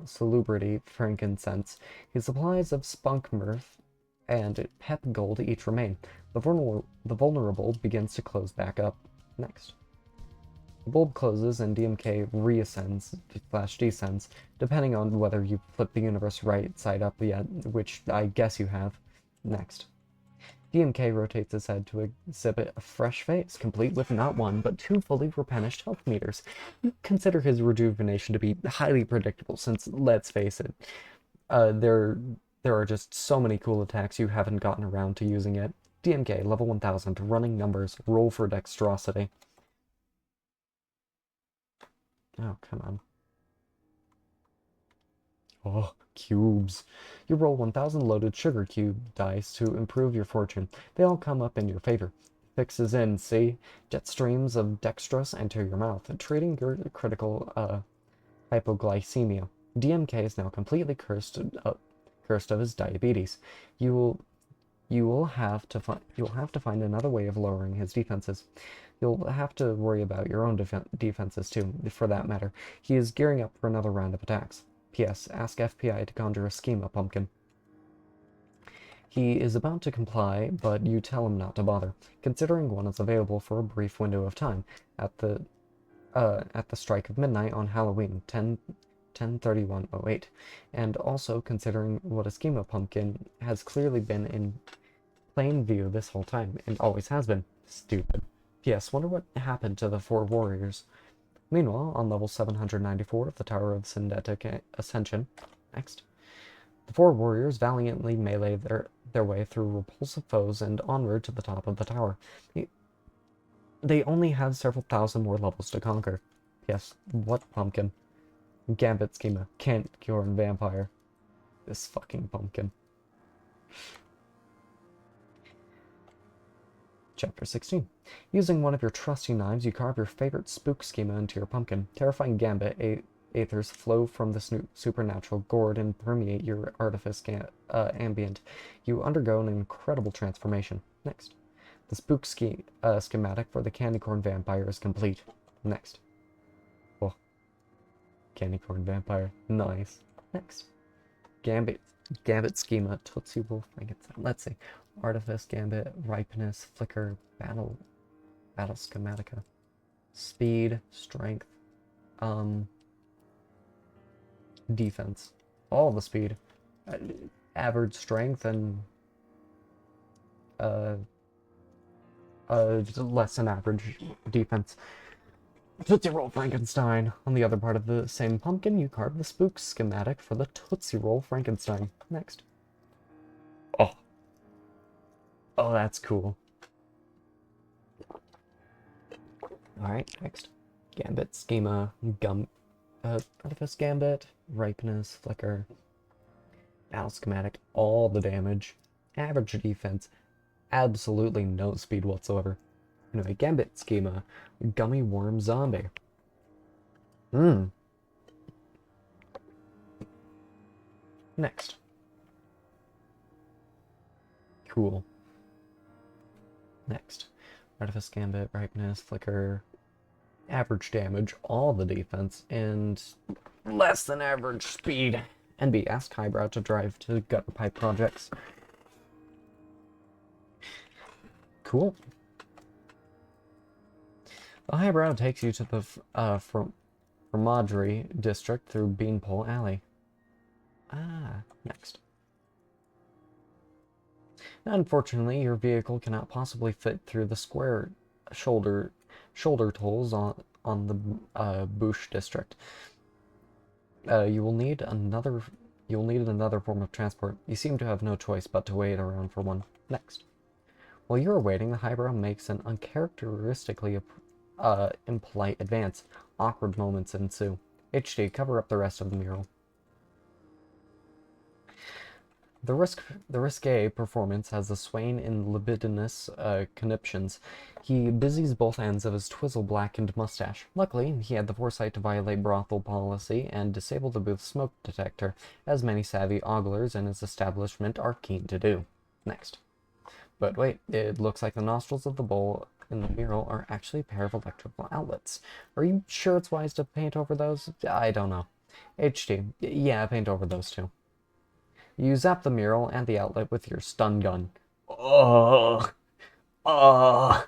salubrity frankincense. His supplies of spunk mirth and pep gold each remain. The vulnerable begins to close back up. Next. The bulb closes and DMK reascends/descends, depending on whether you flip the universe right side up yet, which I guess you have. Next. DMK rotates his head to exhibit a fresh face, complete with not one, but two fully replenished health meters. You consider his rejuvenation to be highly predictable, since, let's face it, there are just so many cool attacks you haven't gotten around to using yet. DMK, level 1000, running numbers, roll for dexterosity. Oh, come on. Oh, cubes. You roll 1000 loaded sugar cube dice to improve your fortune. They all come up in your favor. Fixes in, see? Jet streams of dextrose enter your mouth, treating your critical hypoglycemia. DMK is now completely cursed of his diabetes. You will have to find another way of lowering his defenses. You'll have to worry about your own defenses too, for that matter. He is gearing up for another round of attacks. P.S. Ask FPI to conjure a schema pumpkin. He is about to comply, but you tell him not to bother, considering one is available for a brief window of time at the strike of midnight on Halloween, 10/31/08, and also considering what a schema pumpkin has clearly been in plain view this whole time, and always has been. Stupid. P.S. Wonder what happened to the 4 warriors. Meanwhile, on level 794 of the Tower of Syndetic Ascension, next, the 4 warriors valiantly melee their way through repulsive foes and onward to the top of the tower. They only have several thousand more levels to conquer. Yes, what pumpkin? Gambit schema can't cure a vampire. This fucking pumpkin. Chapter 16. Using one of your trusty knives, you carve your favorite spook schema into your pumpkin. Terrifying gambit aethers flow from the supernatural gourd and permeate your artifice ambient. You undergo an incredible transformation. Next. The spook schematic for the candy corn vampire is complete. Next. Oh. Candy corn vampire. Nice. Next. Gambit schema, Tootsie Roll, Frankenstein. Let's see. Artifice, Gambit, Ripeness, Flicker, Battle Schematica. Speed, Strength, Defense. All the speed. Average Strength and less than average defense. Tootsie Roll Frankenstein. On the other part of the same pumpkin, you carve the spook schematic for the Tootsie Roll Frankenstein. Next. Oh. Oh, that's cool. Alright, next. Gambit, Schema, Artifice Gambit, Ripeness, Flicker, Battle Schematic, all the damage. Average defense, absolutely no speed whatsoever. Anyway, Gambit Schema, Gummy Worm Zombie. Next. Cool. Next. Artifice Gambit, Ripeness, Flicker, average damage, all the defense, and less than average speed. NB, ask Highbrow to drive to gutter pipe projects. Cool. The Highbrow takes you to the Fromagerie district through Beanpole Alley. Next. Unfortunately, your vehicle cannot possibly fit through the square shoulder tolls on the Bouche district. You'll need another form of transport. You seem to have no choice but to wait around for one. Next. While you're waiting, the Highbrow makes an uncharacteristically impolite advance. Awkward moments ensue. HD, cover up the rest of the mural. The risque performance has a swain in libidinous conniptions. He busies both ends of his twizzle-blackened mustache. Luckily, he had the foresight to violate brothel policy and disable the booth's smoke detector, as many savvy oglers in his establishment are keen to do. Next. But wait, it looks like the nostrils of the bowl in the mural are actually a pair of electrical outlets. Are you sure it's wise to paint over those? I don't know. HD, yeah, paint over those too. You zap the mural and the outlet with your stun gun. Ugh. Ugh.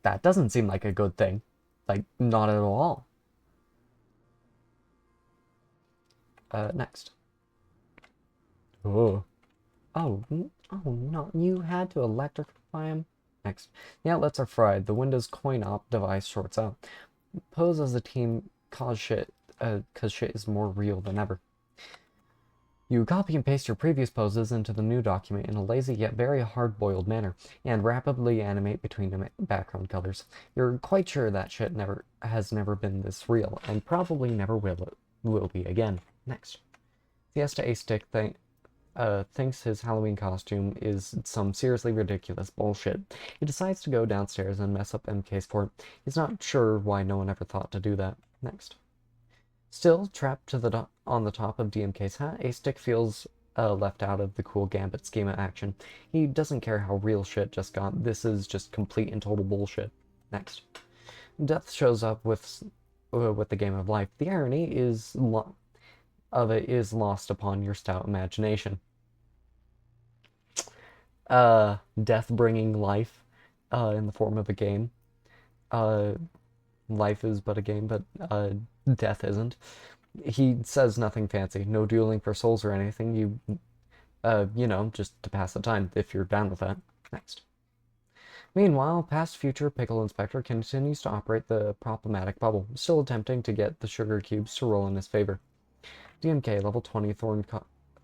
That doesn't seem like a good thing. Like, not at all. Next. Oh. Oh no, you had to electrocute by him. Next. The outlets are fried. The Windows coin-op device shorts out. Pose as a team cause shit, cause shit is more real than ever. You copy and paste your previous poses into the new document in a lazy yet very hard-boiled manner, and rapidly animate between the background colors. You're quite sure that shit has never been this real, and probably never will be again. Next. Fiesta A-Stick thinks his Halloween costume is some seriously ridiculous bullshit. He decides to go downstairs and mess up MK's fort. He's not sure why no one ever thought to do that. Next. Still trapped on the top of DMK's hat, A-Stick feels left out of the cool Gambit schema action. He doesn't care how real shit just got. This is just complete and total bullshit. Next. Death shows up with the game of life. The irony of it is lost upon your stout imagination. Death bringing life in the form of a game. Life is but a game, but death isn't. He says nothing fancy, no dueling for souls or anything. You know, just to pass the time, if you're down with that. Next. Meanwhile, past future Pickle Inspector continues to operate the problematic bubble, still attempting to get the sugar cubes to roll in his favor. DMK, level 20,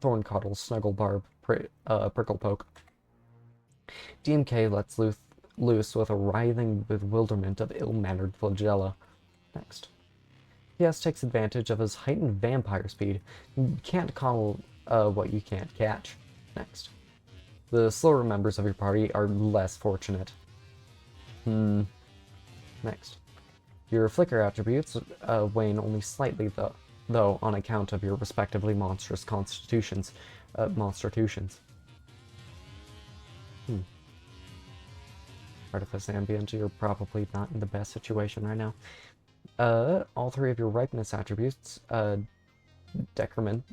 Thorncoddle, Snuggle Barb, Prickle Poke. DMK lets loose with a writhing bewilderment of ill-mannered flagella. Next. PS takes advantage of his heightened vampire speed. You can't call what you can't catch. Next. The slower members of your party are less fortunate. Next. Your flicker attributes wane only slightly though on account of your respectively monstrous constitutions. Artifice Ambient, you're probably not in the best situation right now. All three of your ripeness attributes decrement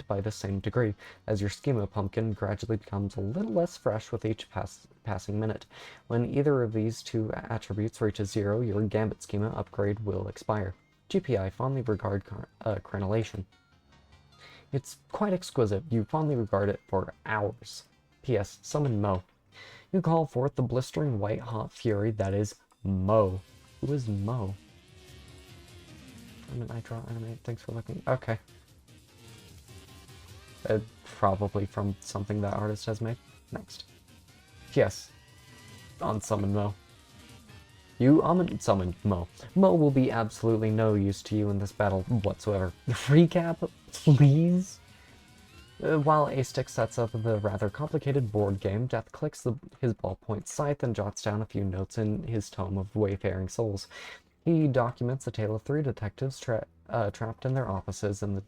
by the same degree, as your schema pumpkin gradually becomes a little less fresh with each passing minute. When either of these two attributes reaches 0, your Gambit schema upgrade will expire. GPI fondly regard crenellation. It's quite exquisite. You fondly regard it for hours. P.S. Summon Mo. You call forth the blistering white-hot fury that is Mo. Who is Mo? I draw animate. Thanks for looking. Okay. Probably from something that artist has made. Next. Yes. On Summon Mo. You summon Mo. Mo will be absolutely no use to you in this battle whatsoever. Recap, please? While A-Stick sets up the rather complicated board game, Death clicks his ballpoint scythe and jots down a few notes in his tome of Wayfaring Souls. He documents a tale of 3 detectives trapped in their offices in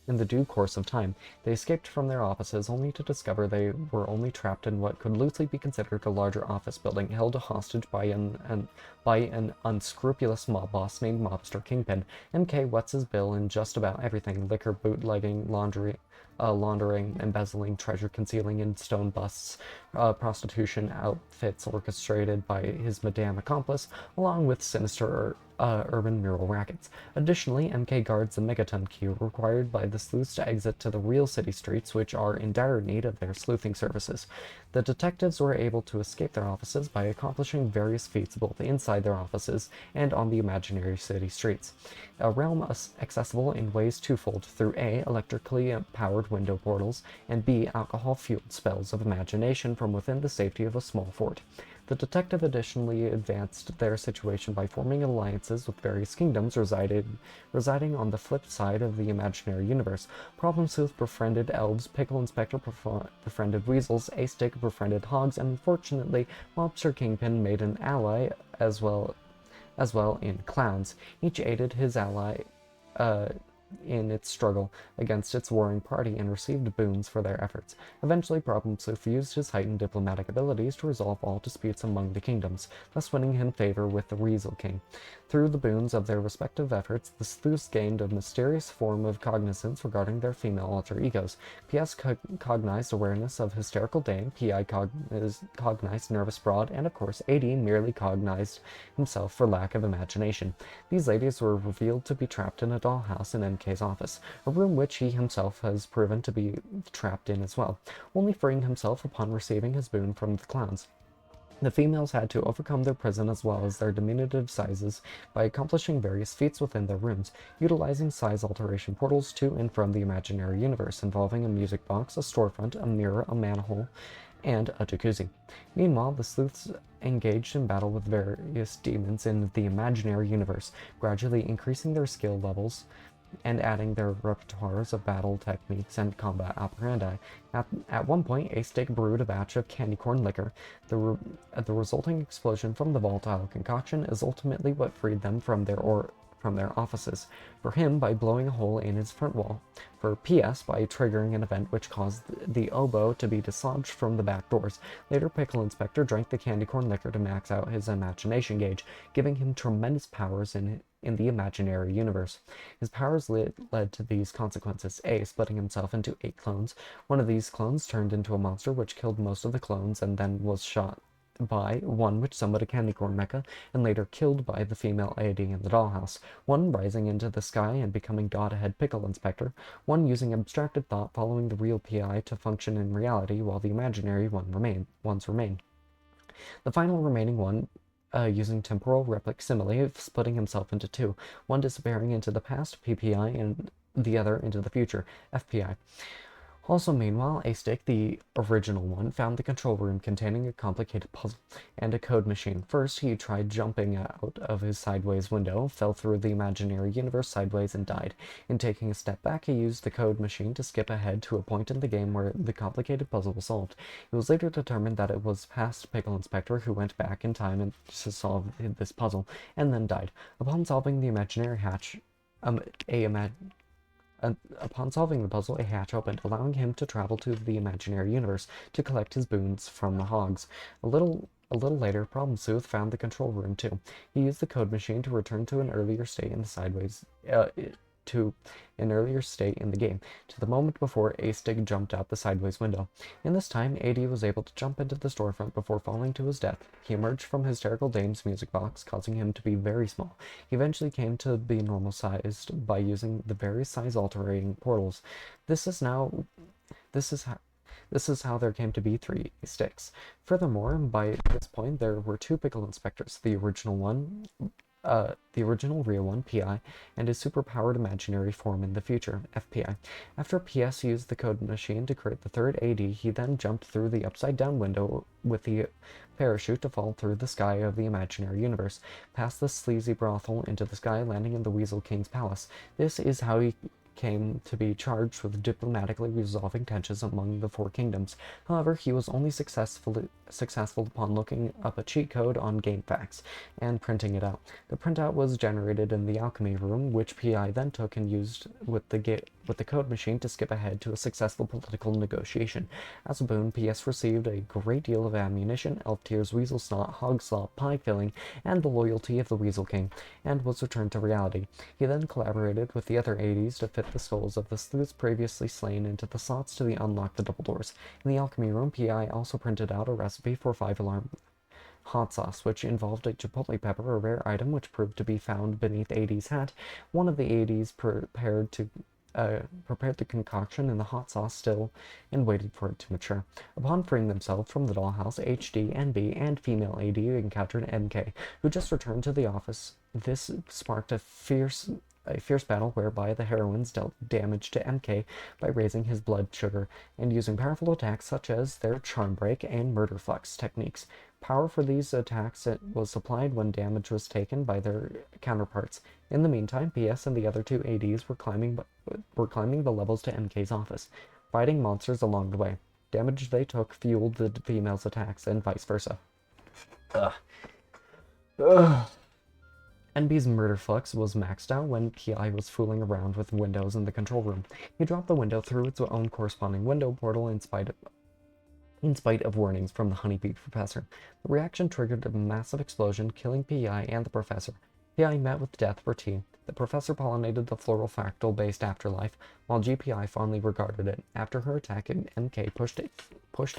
the due course of time. They escaped from their offices only to discover they were only trapped in what could loosely be considered a larger office building, held hostage by an unscrupulous mob boss named Mobster Kingpin. MK wets his bill in just about everything: liquor, bootlegging, laundering, embezzling, treasure concealing in stone busts, prostitution outfits orchestrated by his madame accomplice, along with sinister urban mural rackets. Additionally, MK guards the megaton queue required by the sleuths to exit to the real city streets, which are in dire need of their sleuthing services. The detectives were able to escape their offices by accomplishing various feats both inside their offices and on the imaginary city streets. A realm accessible in ways twofold, through A, electrically powered window portals, and B, alcohol-fueled spells of imagination from within the safety of a small fort. The detective additionally advanced their situation by forming alliances with various kingdoms residing on the flip side of the imaginary universe. Problem Sleuth befriended elves, Pickle Inspector befriended weasels, A-Stick befriended hogs, and unfortunately, Mobster Kingpin made an ally as well in clowns. Each aided his ally in its struggle against its warring party and received boons for their efforts. Eventually, Problem Sleuth used his heightened diplomatic abilities to resolve all disputes among the kingdoms, thus winning him favor with the Weasel King. Through the boons of their respective efforts, the sleuths gained a mysterious form of cognizance regarding their female alter egos. PS cognized awareness of hysterical dame, PI cognized nervous broad, and of course AD merely cognized himself for lack of imagination. These ladies were revealed to be trapped in a dollhouse in MK's office, a room which he himself has proven to be trapped in as well, only freeing himself upon receiving his boon from the clowns. The females had to overcome their prison as well as their diminutive sizes by accomplishing various feats within their rooms, utilizing size alteration portals to and from the imaginary universe involving a music box, a storefront, a mirror, a manhole, and a jacuzzi. Meanwhile, the sleuths engaged in battle with various demons in the imaginary universe, gradually increasing their skill levels and adding their repertoires of battle techniques and combat operandi. At one point, a stick brewed a batch of candy corn liquor. The resulting explosion from the volatile concoction is ultimately what freed them from their offices. For him, by blowing a hole in his front wall. For PS, by triggering an event which caused the oboe to be dislodged from the back doors. Later, Pickle Inspector drank the candy corn liquor to max out his imagination gauge, giving him tremendous powers in the imaginary universe. His powers led to these consequences. A. Splitting himself into 8 clones. One of these clones turned into a monster which killed most of the clones and then was shot by one which summoned a candy corn mecha, and later killed by the female AD in the dollhouse, one rising into the sky and becoming God-ahead Pickle Inspector, one using abstracted thought following the real PI to function in reality while the imaginary ones remain. The final remaining one using temporal replic simile, splitting himself into 2, one disappearing into the past, PPI, and the other into the future, FPI. Also, meanwhile, A-Stick, the original one, found the control room containing a complicated puzzle and a code machine. First, he tried jumping out of his sideways window, fell through the imaginary universe sideways, and died. In taking a step back, he used the code machine to skip ahead to a point in the game where the complicated puzzle was solved. It was later determined that it was past Pickle Inspector who went back in time to solve this puzzle, and then died. Upon solving the imaginary hatch, Upon solving the puzzle, a hatch opened, allowing him to travel to the imaginary universe to collect his boons from the hogs. A little later, Problem Sleuth found the control room too. He used the code machine to return to an earlier state in the game, to the moment before A-Stick jumped out the sideways window. In this time, AD was able to jump into the storefront before falling to his death. He emerged from Hysterical Dame's music box, causing him to be very small. He eventually came to be normal-sized by using the various size-altering portals. This is how there came to be 3 sticks. Furthermore, by this point, there were 2 Pickle Inspectors, the original real one, PI, and his superpowered imaginary form in the future, FPI. After PS used the code machine to create the third AD, he then jumped through the upside-down window with the parachute to fall through the sky of the imaginary universe, past the sleazy brothel into the sky, landing in the Weasel King's palace. This is how he came to be charged with diplomatically resolving tensions among the 4 kingdoms. However, he was only successful upon looking up a cheat code on GameFAQs and printing it out. The printout was generated in the alchemy room, which PI then took and used with the code machine to skip ahead to a successful political negotiation. As a boon, PS received a great deal of ammunition, elf tears, weasel snot, hog slop, pie filling, and the loyalty of the Weasel King, and was returned to reality. He then collaborated with the other 80s to fit the souls of the sleuths previously slain into the slots to unlock the double doors. In the alchemy room, PI also printed out a recipe for 5-alarm hot sauce, which involved a chipotle pepper, a rare item which proved to be found beneath AD's hat. One of the ADs prepared the concoction in the hot sauce still and waited for it to mature. Upon freeing themselves from the dollhouse, HD, NB, and female AD encountered MK, who just returned to the office. This sparked a fierce battle whereby the heroines dealt damage to MK by raising his blood sugar and using powerful attacks such as their Charm Break and Murder Flux techniques. Power for these attacks was supplied when damage was taken by their counterparts. In the meantime, PS and the other 2 ADs were climbing the levels to MK's office, fighting monsters along the way. Damage they took fueled the females' attacks and vice versa. NB's Murder Flux was maxed out when PI was fooling around with windows in the control room. He dropped the window through its own corresponding window portal in spite of warnings from the honeybee professor. The reaction triggered a massive explosion, killing PI and the professor. PI met with death for tea. The professor pollinated the floral fractal-based afterlife, while GPI fondly regarded it. After her attack, MK pushed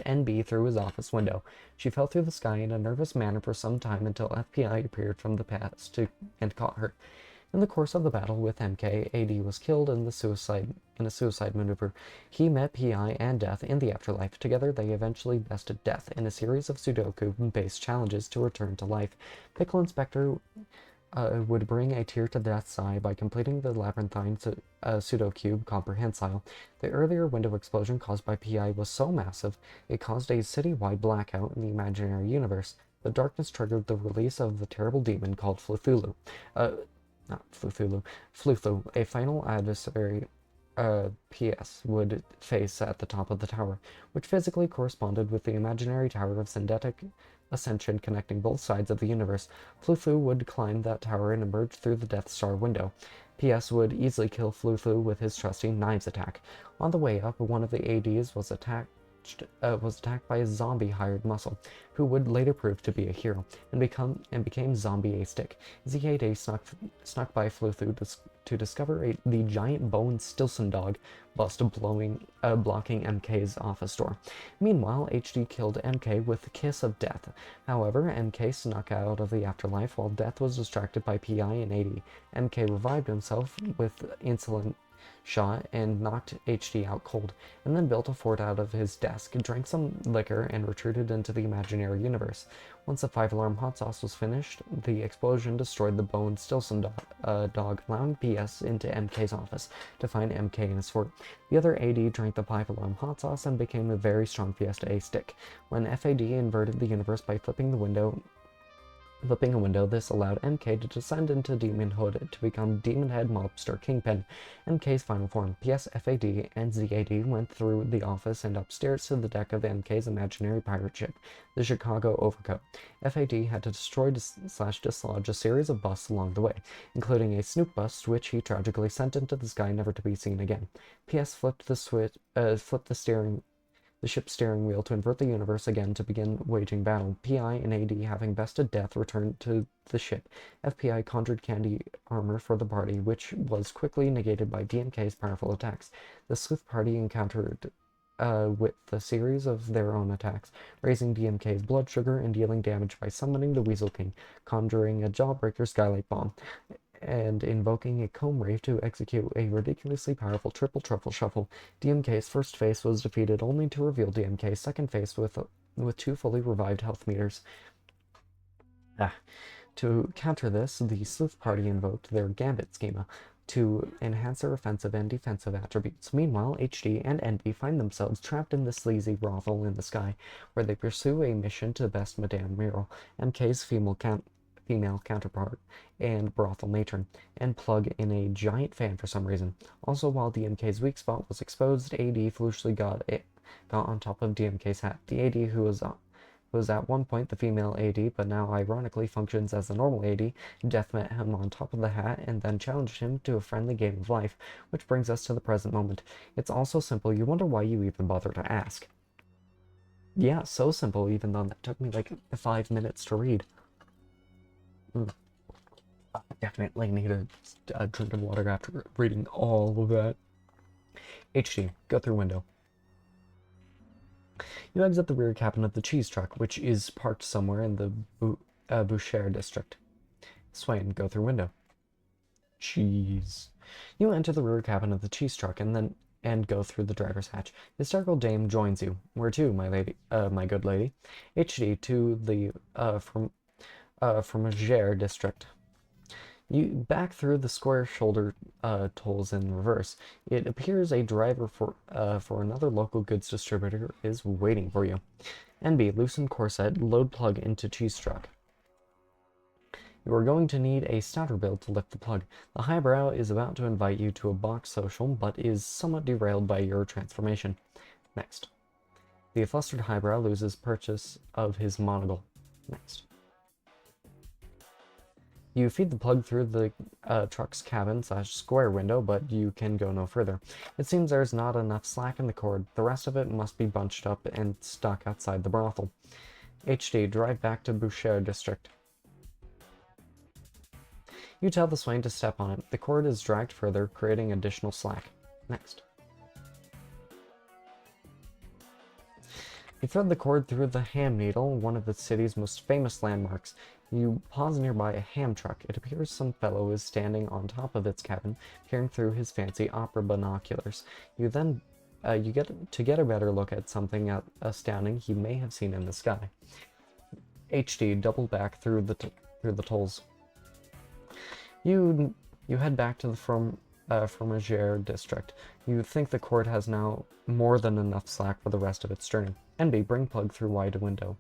NB through his office window. She fell through the sky in a nervous manner for some time until FPI appeared from the past and caught her. In the course of the battle with MK, AD was killed in a suicide maneuver. He met PI and Death in the afterlife. Together, they eventually bested Death in a series of Sudoku-based challenges to return to life. Pickle Inspector would bring a tear to Death's eye by completing the labyrinthine pseudo-cube comprehensile. The earlier window explosion caused by PI was so massive, it caused a city-wide blackout in the imaginary universe. The darkness triggered the release of the terrible demon called Flthulu. Not Flthulu. Fluthu, a final adversary PS would face at the top of the tower, which physically corresponded with the imaginary tower of synthetic ascension connecting both sides of the universe. Fluthu would climb that tower and emerge through the Death Star window. PS would easily kill Fluthu with his trusty knives attack. On the way up, one of the ADs was attacked by a zombie hired muscle, who would later prove to be a hero and became Zombie A-Stick. ZAD snuck by Fluthu to discover the giant bone Stilson dog bust blocking MK's office door. Meanwhile, HD killed MK with the kiss of death. However, MK snuck out of the afterlife while Death was distracted by PI and AD. MK revived himself with insulin shot and knocked HD out cold, and then built a fort out of his desk, drank some liquor, and retreated into the imaginary universe. Once the 5-alarm hot sauce was finished, the explosion destroyed the Bone Stilson dog, allowing PS into MK's office to find MK in his fort. The other AD drank the 5-alarm hot sauce and became a very strong Fiesta A-Stick. When FAD inverted the universe by flipping a window, this allowed MK to descend into Demonhood to become Demon Head Mobster Kingpin, MK's final form. PS, FAD, and ZAD went through the office and upstairs to the deck of MK's imaginary pirate ship, the Chicago Overcoat. FAD had to destroy/dislodge a series of busts along the way, including a Snoop bust, which he tragically sent into the sky never to be seen again. PS flipped the ship's steering wheel to invert the universe again to begin waging battle. PI and AD, having bested Death, returned to the ship. FPI conjured candy armor for the party, which was quickly negated by DMK's powerful attacks. The Sleuth party encountered with a series of their own attacks, raising DMK's blood sugar and dealing damage by summoning the Weasel King, conjuring a Jawbreaker Skylight Bomb, and invoking a Comb Rave to execute a ridiculously powerful triple truffle shuffle. DMK's first phase was defeated, only to reveal DMK's second phase with 2 fully revived health meters. To counter this, the Sleuth party invoked their Gambit schema to enhance their offensive and defensive attributes. Meanwhile, HD and Envy find themselves trapped in the sleazy brothel in the sky, where they pursue a mission to best Madame Muriel, MK's female counterpart and brothel matron, and plug in a giant fan for some reason. Also, while DMK's weak spot was exposed, AD foolishly got on top of DMK's hat. The AD who was at one point the female AD, but now ironically functions as the normal AD. Death met him on top of the hat and then challenged him to a friendly game of life, which brings us to the present moment. It's all so simple, you wonder why you even bother to ask. Yeah, so simple, even though that took me like 5 minutes to read. I definitely need a drink of water after reading all of that. HD, go through window. You exit the rear cabin of the cheese truck, which is parked somewhere in the Boucher district. Swain, go through window. Cheese. You enter the rear cabin of the cheese truck and go through the driver's hatch. Hysterical Dame joins you. Where to, my lady? My good lady. HD to the Fromagère district. You back through the square shoulder tolls in reverse. It appears a driver for another local goods distributor is waiting for you. NB, loosen corset, load plug into cheese truck. You are going to need a starter build to lift the plug. The highbrow is about to invite you to a box social, but is somewhat derailed by your transformation. Next. The flustered highbrow loses purchase of his monocle. Next. You feed the plug through the truck's cabin/square window, but you can go no further. It seems there's not enough slack in the cord. The rest of it must be bunched up and stuck outside the brothel. HD, drive back to Boucher district. You tell the swain to step on it. The cord is dragged further, creating additional slack. Next. You thread the cord through the Ham Needle, one of the city's most famous landmarks. You pause nearby a ham truck. It appears some fellow is standing on top of its cabin, peering through his fancy opera binoculars. You get a better look at something astounding he may have seen in the sky. HD double back through the tolls. You head back to the Fromagere district. You think the court has now more than enough slack for the rest of its journey. NB, bring plug through wide window.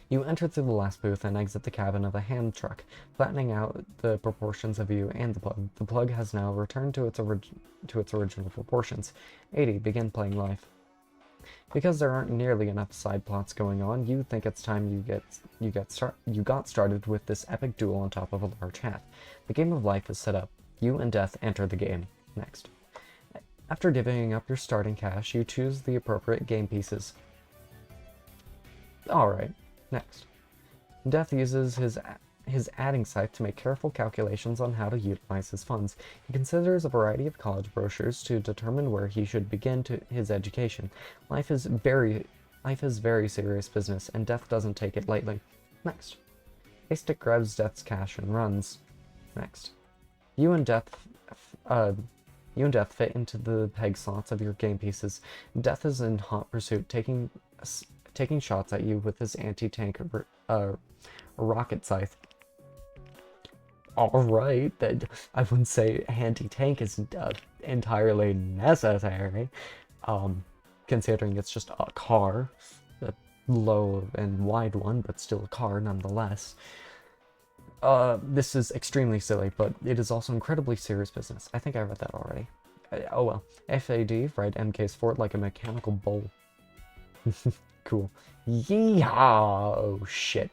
You enter through the last booth and exit the cabin of the hand truck, flattening out the proportions of you and the plug. The plug has now returned to its original proportions. 80, begin playing life. Because there aren't nearly enough side plots going on, you think it's time you got started with this epic duel on top of a large hat. The game of life is set up. You and Death enter the game. Next. After divvying up your starting cash, you choose the appropriate game pieces. Alright. Next. Death uses his adding scythe to make careful calculations on how to utilize his funds. He considers a variety of college brochures to determine where he should begin his education. Life is very serious business, and Death doesn't take it lightly. Next. Stick grabs Death's cash and runs. Next. You and Death fit into the peg slots of your game pieces. Death is in hot pursuit, taking shots at you with his anti-tank rocket scythe. Alright, I wouldn't say anti-tank is entirely necessary, considering it's just a car, a low and wide one, but still a car nonetheless. This is extremely silly, but it is also incredibly serious business. I think I read that already. Oh well. FAD, ride MK's fort like a mechanical bull. Cool. Yeehaw! Oh shit.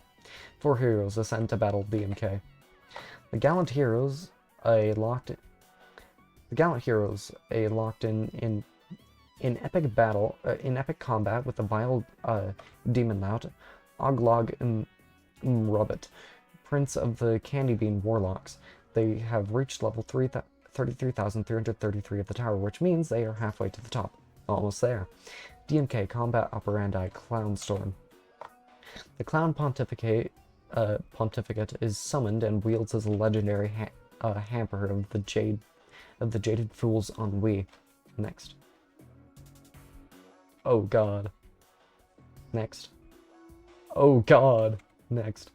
4 heroes ascend to battle DMK. The gallant heroes, locked in epic battle, in epic combat with the vile demon lout, Oglog and Rubbit, prince of the Candy Bean Warlocks. They have reached level 33,333 of the tower, which means they are halfway to the top. Almost there. DMK Combat Operandi Clown Storm. The Clown Pontificate is summoned and wields as a legendary hamper of the Jaded Fools on Wii. Next. Oh god. Next. Oh god. Next.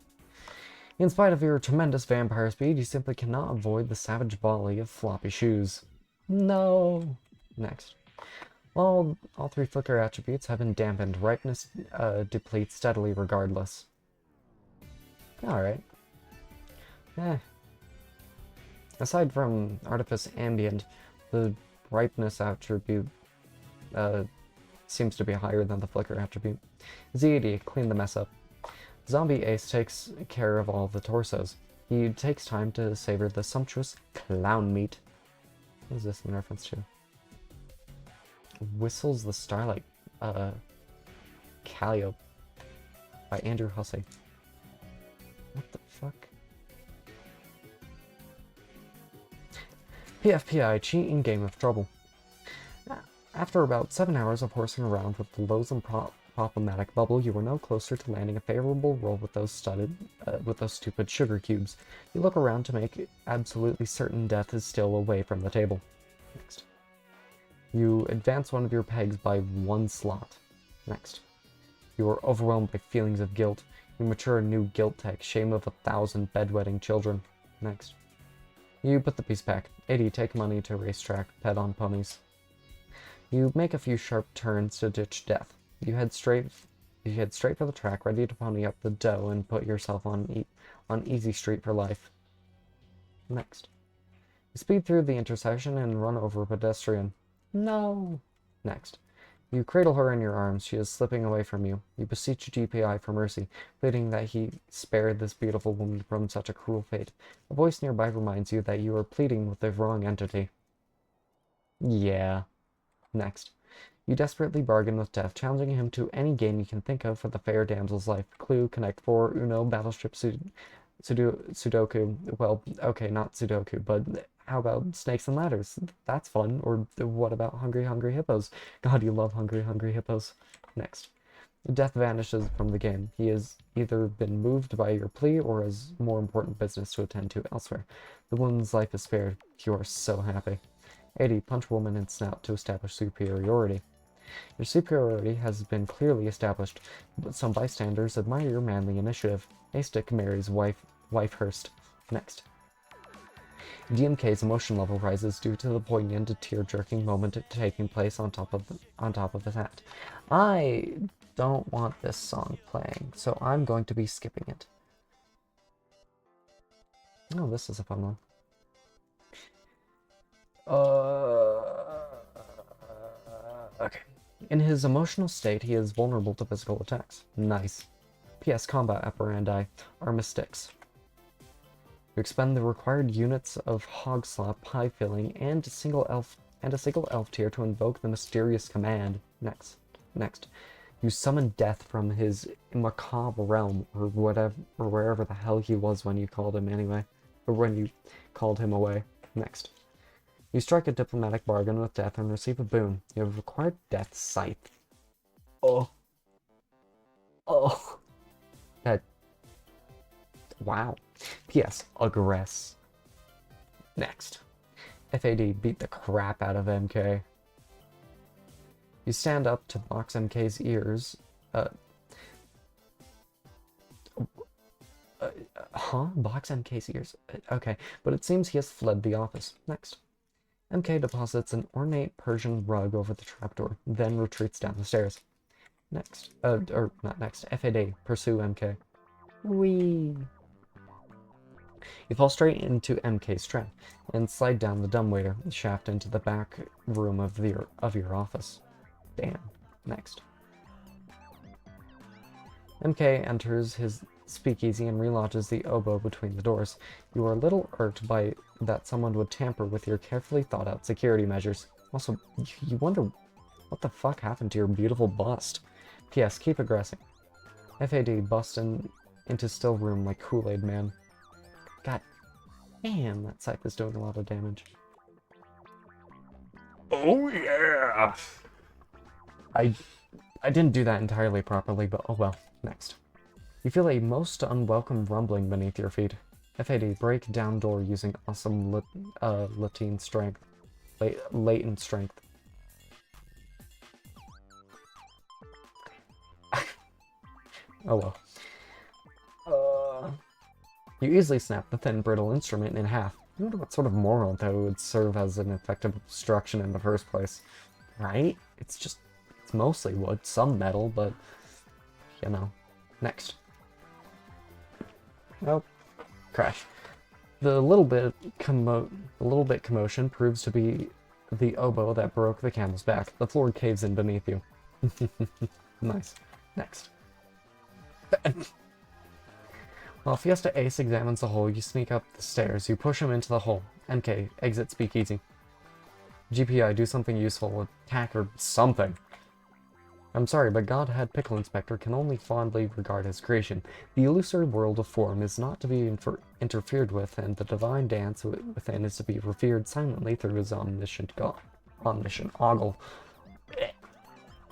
In spite of your tremendous vampire speed, you simply cannot avoid the savage volley of floppy shoes. No. Next. All 3 flicker attributes have been dampened. Ripeness depletes steadily regardless. Alright. Aside from Artifice Ambient, the ripeness attribute seems to be higher than the flicker attribute. Z80, clean the mess up. Zombie Ace takes care of all the torsos. He takes time to savor the sumptuous clown meat. What is this in reference to? Whistles the Starlight, Calliope by Andrew Hussey. What the fuck? PFPI, cheating game of trouble. After about 7 hours of horsing around with the loathsome problematic bubble, you were no closer to landing a favorable roll with those stupid sugar cubes. You look around to make absolutely certain Death is still away from the table. Next. You advance one of your pegs by 1 slot. Next. You are overwhelmed by feelings of guilt. You mature a new guilt tech, shame of 1,000 bedwetting children. Next. You put the piece back. 80, take money to racetrack, pet on ponies. You make a few sharp turns to ditch Death. You head straight for the track, ready to pony up the dough and put yourself on easy street for life. Next. You speed through the intersection and run over a pedestrian. No! Next. You cradle her in your arms. She is slipping away from you. You beseech GPI for mercy, pleading that he spare this beautiful woman from such a cruel fate. A voice nearby reminds you that you are pleading with the wrong entity. Yeah. Next. You desperately bargain with Death, challenging him to any game you can think of for the fair damsel's life. Clue, Connect 4, Uno, Battleship Sudoku. Well, okay, not Sudoku, but how about Snakes and Ladders? That's fun. Or what about Hungry Hungry Hippos? God, you love Hungry Hungry Hippos. Next. Death vanishes from the game. He has either been moved by your plea or has more important business to attend to elsewhere. The woman's life is spared. You are so happy. 80. Punch woman in snout to establish superiority. Your superiority has been clearly established, but some bystanders admire your manly initiative. A stick marries wife Hurst. Next. DMK's emotion level rises due to the poignant, tear-jerking moment taking place on top of his hat. I don't want this song playing, so I'm going to be skipping it. Oh, this is a fun one. Okay. In his emotional state, he is vulnerable to physical attacks. Nice. PS combat operandi are mistakes. You expend the required units of hog slop, pie filling, and a single elf tier to invoke the mysterious command. Next. You summon death from his macabre realm, or whatever, or wherever the hell he was when you called him anyway, or when you called him away. Next. You strike a diplomatic bargain with death and receive a boon. You have acquired Death's Scythe. Oh. That. Wow. P.S. Aggress. Next. FAD beat the crap out of MK. You stand up to box MK's ears. Box MK's ears. Okay, but it seems he has fled the office. Next. MK deposits an ornate Persian rug over the trapdoor, then retreats down the stairs. Next. Not next. FAD. Pursue MK. Whee! You fall straight into MK's trap, and slide down the dumbwaiter shaft into the back room of your office. Damn. Next. MK enters his speakeasy and relodges the oboe between the doors. You are a little irked by that someone would tamper with your carefully thought out security measures. Also, you wonder what the fuck happened to your beautiful bust. P.S. Keep aggressing. FAD busts into still room like Kool-Aid Man. God damn, that scythe is doing a lot of damage. Oh yeah! I didn't do that entirely properly, but oh well. Next. You feel a most unwelcome rumbling beneath your feet. FAD, break down door using awesome latent strength. Latent strength. Oh well. You easily snap the thin, brittle instrument in half. I wonder what sort of moron that would serve as an effective obstruction in the first place. Right? It's mostly wood, some metal, but, you know. Next. Oh, crash. The little bit commotion proves to be the oboe that broke the camel's back. The floor caves in beneath you. Nice. Next. While Fiesta Ace examines the hole, you sneak up the stairs. You push him into the hole. MK, exit speakeasy. GPI, do something useful. Attack or something. I'm sorry, but Godhead Pickle Inspector can only fondly regard his creation. The illusory world of form is not to be interfered with, and the divine dance within is to be revered silently through his omniscient ogle.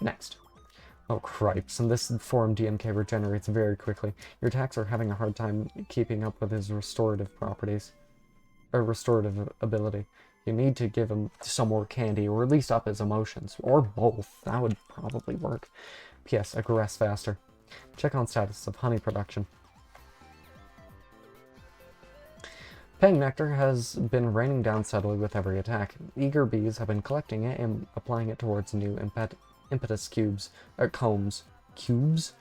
Next. Oh, cripes. In this form, DMK regenerates very quickly. Your attacks are having a hard time keeping up with his restorative properties. Or restorative ability. You need to give him some more candy, or at least up his emotions. Or both. That would probably work. P.S. Aggress faster. Check on status of honey production. Pang nectar has been raining down steadily with every attack. Eager bees have been collecting it and applying it towards new impetus cubes. Combs. Cubes?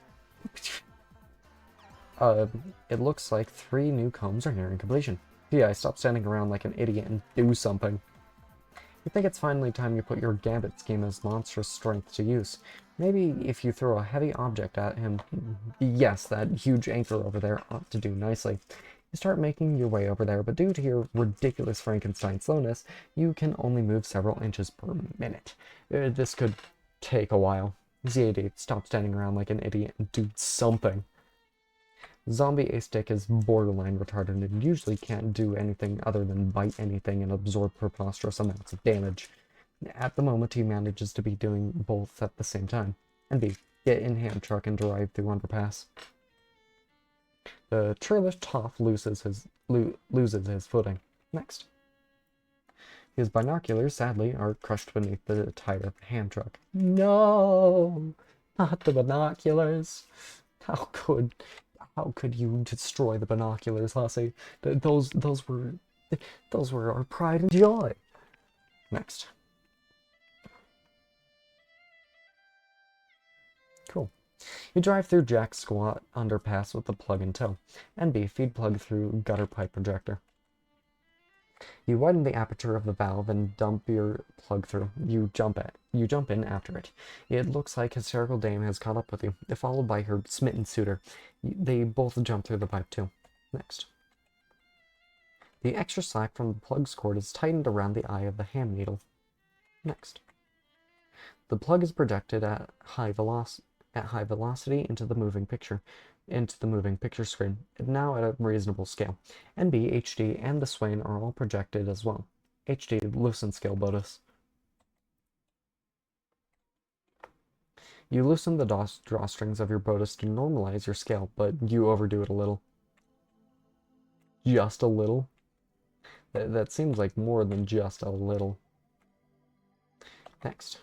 It looks like 3 new combs are nearing completion. Yeah, stop standing around like an idiot and do something. You think it's finally time you put your gambit scheme as monstrous strength to use. Maybe if you throw a heavy object at him, yes, that huge anchor over there ought to do nicely. You start making your way over there, but due to your ridiculous Frankenstein slowness, you can only move several inches per minute. This could take a while. ZAD, stop standing around like an idiot and do something. Zombie A-Stick is borderline retarded and usually can't do anything other than bite anything and absorb preposterous amounts of damage. At the moment, he manages to be doing both at the same time. And B, get in hand truck and drive through underpass. The trailer top loses his footing. Next. His binoculars, sadly, are crushed beneath the tire of the hand truck. No! Not the binoculars! How could you destroy the binoculars, Hussy? Those were our pride and joy. Next. Cool. You drive through Jack's squat underpass with the plug in tow. NB, feed plug through gutter pipe projector. You widen the aperture of the valve and dump your plug through. You jump in after it. It looks like hysterical dame has caught up with you, followed by her smitten suitor. They both jump through the pipe too. Next. The extra slack from the plug's cord is tightened around the eye of the hand needle. Next. The plug is projected at high velocity into the moving picture screen, now at a reasonable scale. NB, HD, and the Swain are all projected as well. HD, loosen scale bonus. You loosen the drawstrings of your bonus to normalize your scale, but you overdo it a little. Just a little? That seems like more than just a little. Next.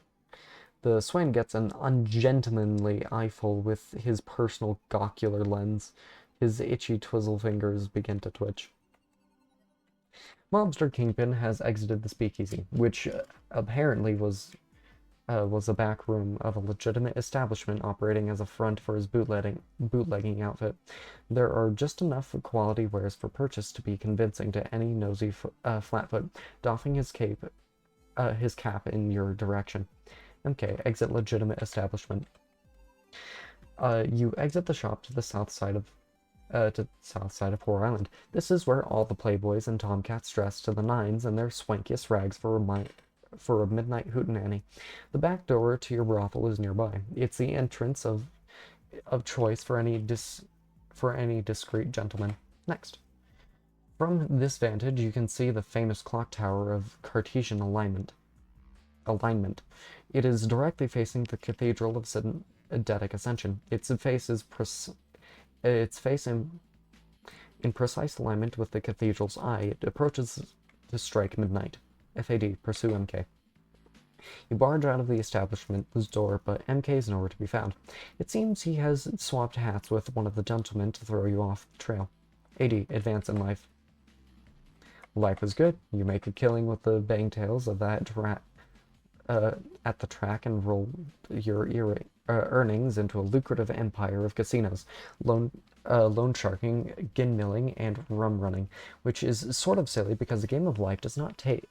The Swain gets an ungentlemanly eyeful with his personal gawkular lens. His itchy twizzle fingers begin to twitch. Mobster Kingpin has exited the speakeasy, which apparently was a back room of a legitimate establishment operating as a front for his bootlegging outfit. There are just enough quality wares for purchase to be convincing to any nosy flatfoot, doffing his cap in your direction. Okay, exit legitimate establishment. You exit the shop to the south side of Whore Island. This is where all the playboys and tomcats dressed to the nines in their swankiest rags for a midnight hootenanny. The back door to your brothel is nearby. It's the entrance of choice for any discreet gentleman. Next. From this vantage, you can see the famous clock tower of Cartesian alignment. It is directly facing the Cathedral of Sydentic Ascension. Its face in precise alignment with the cathedral's eye. It approaches to strike midnight. FAD, pursue MK. You barge out of the establishment's door, but MK is nowhere to be found. It seems he has swapped hats with one of the gentlemen to throw you off the trail. AD, advance in life. Life is good. You make a killing with the bangtails of that at the track and roll your earnings into a lucrative empire of casinos, loan sharking, gin milling, and rum running, which is sort of silly because the game of life does not take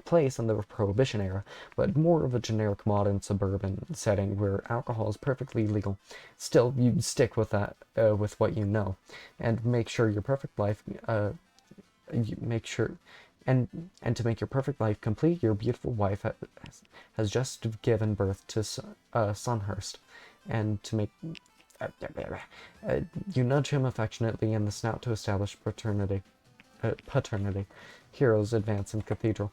place in the Prohibition era, but more of a generic modern suburban setting where alcohol is perfectly legal. Still, you stick with that, with what you know, and make sure your perfect life, and to make your perfect life complete, your beautiful wife has just given birth to Sunhurst, and to make you nudge him affectionately in the snout to establish paternity. Heroes advance in Cathedral.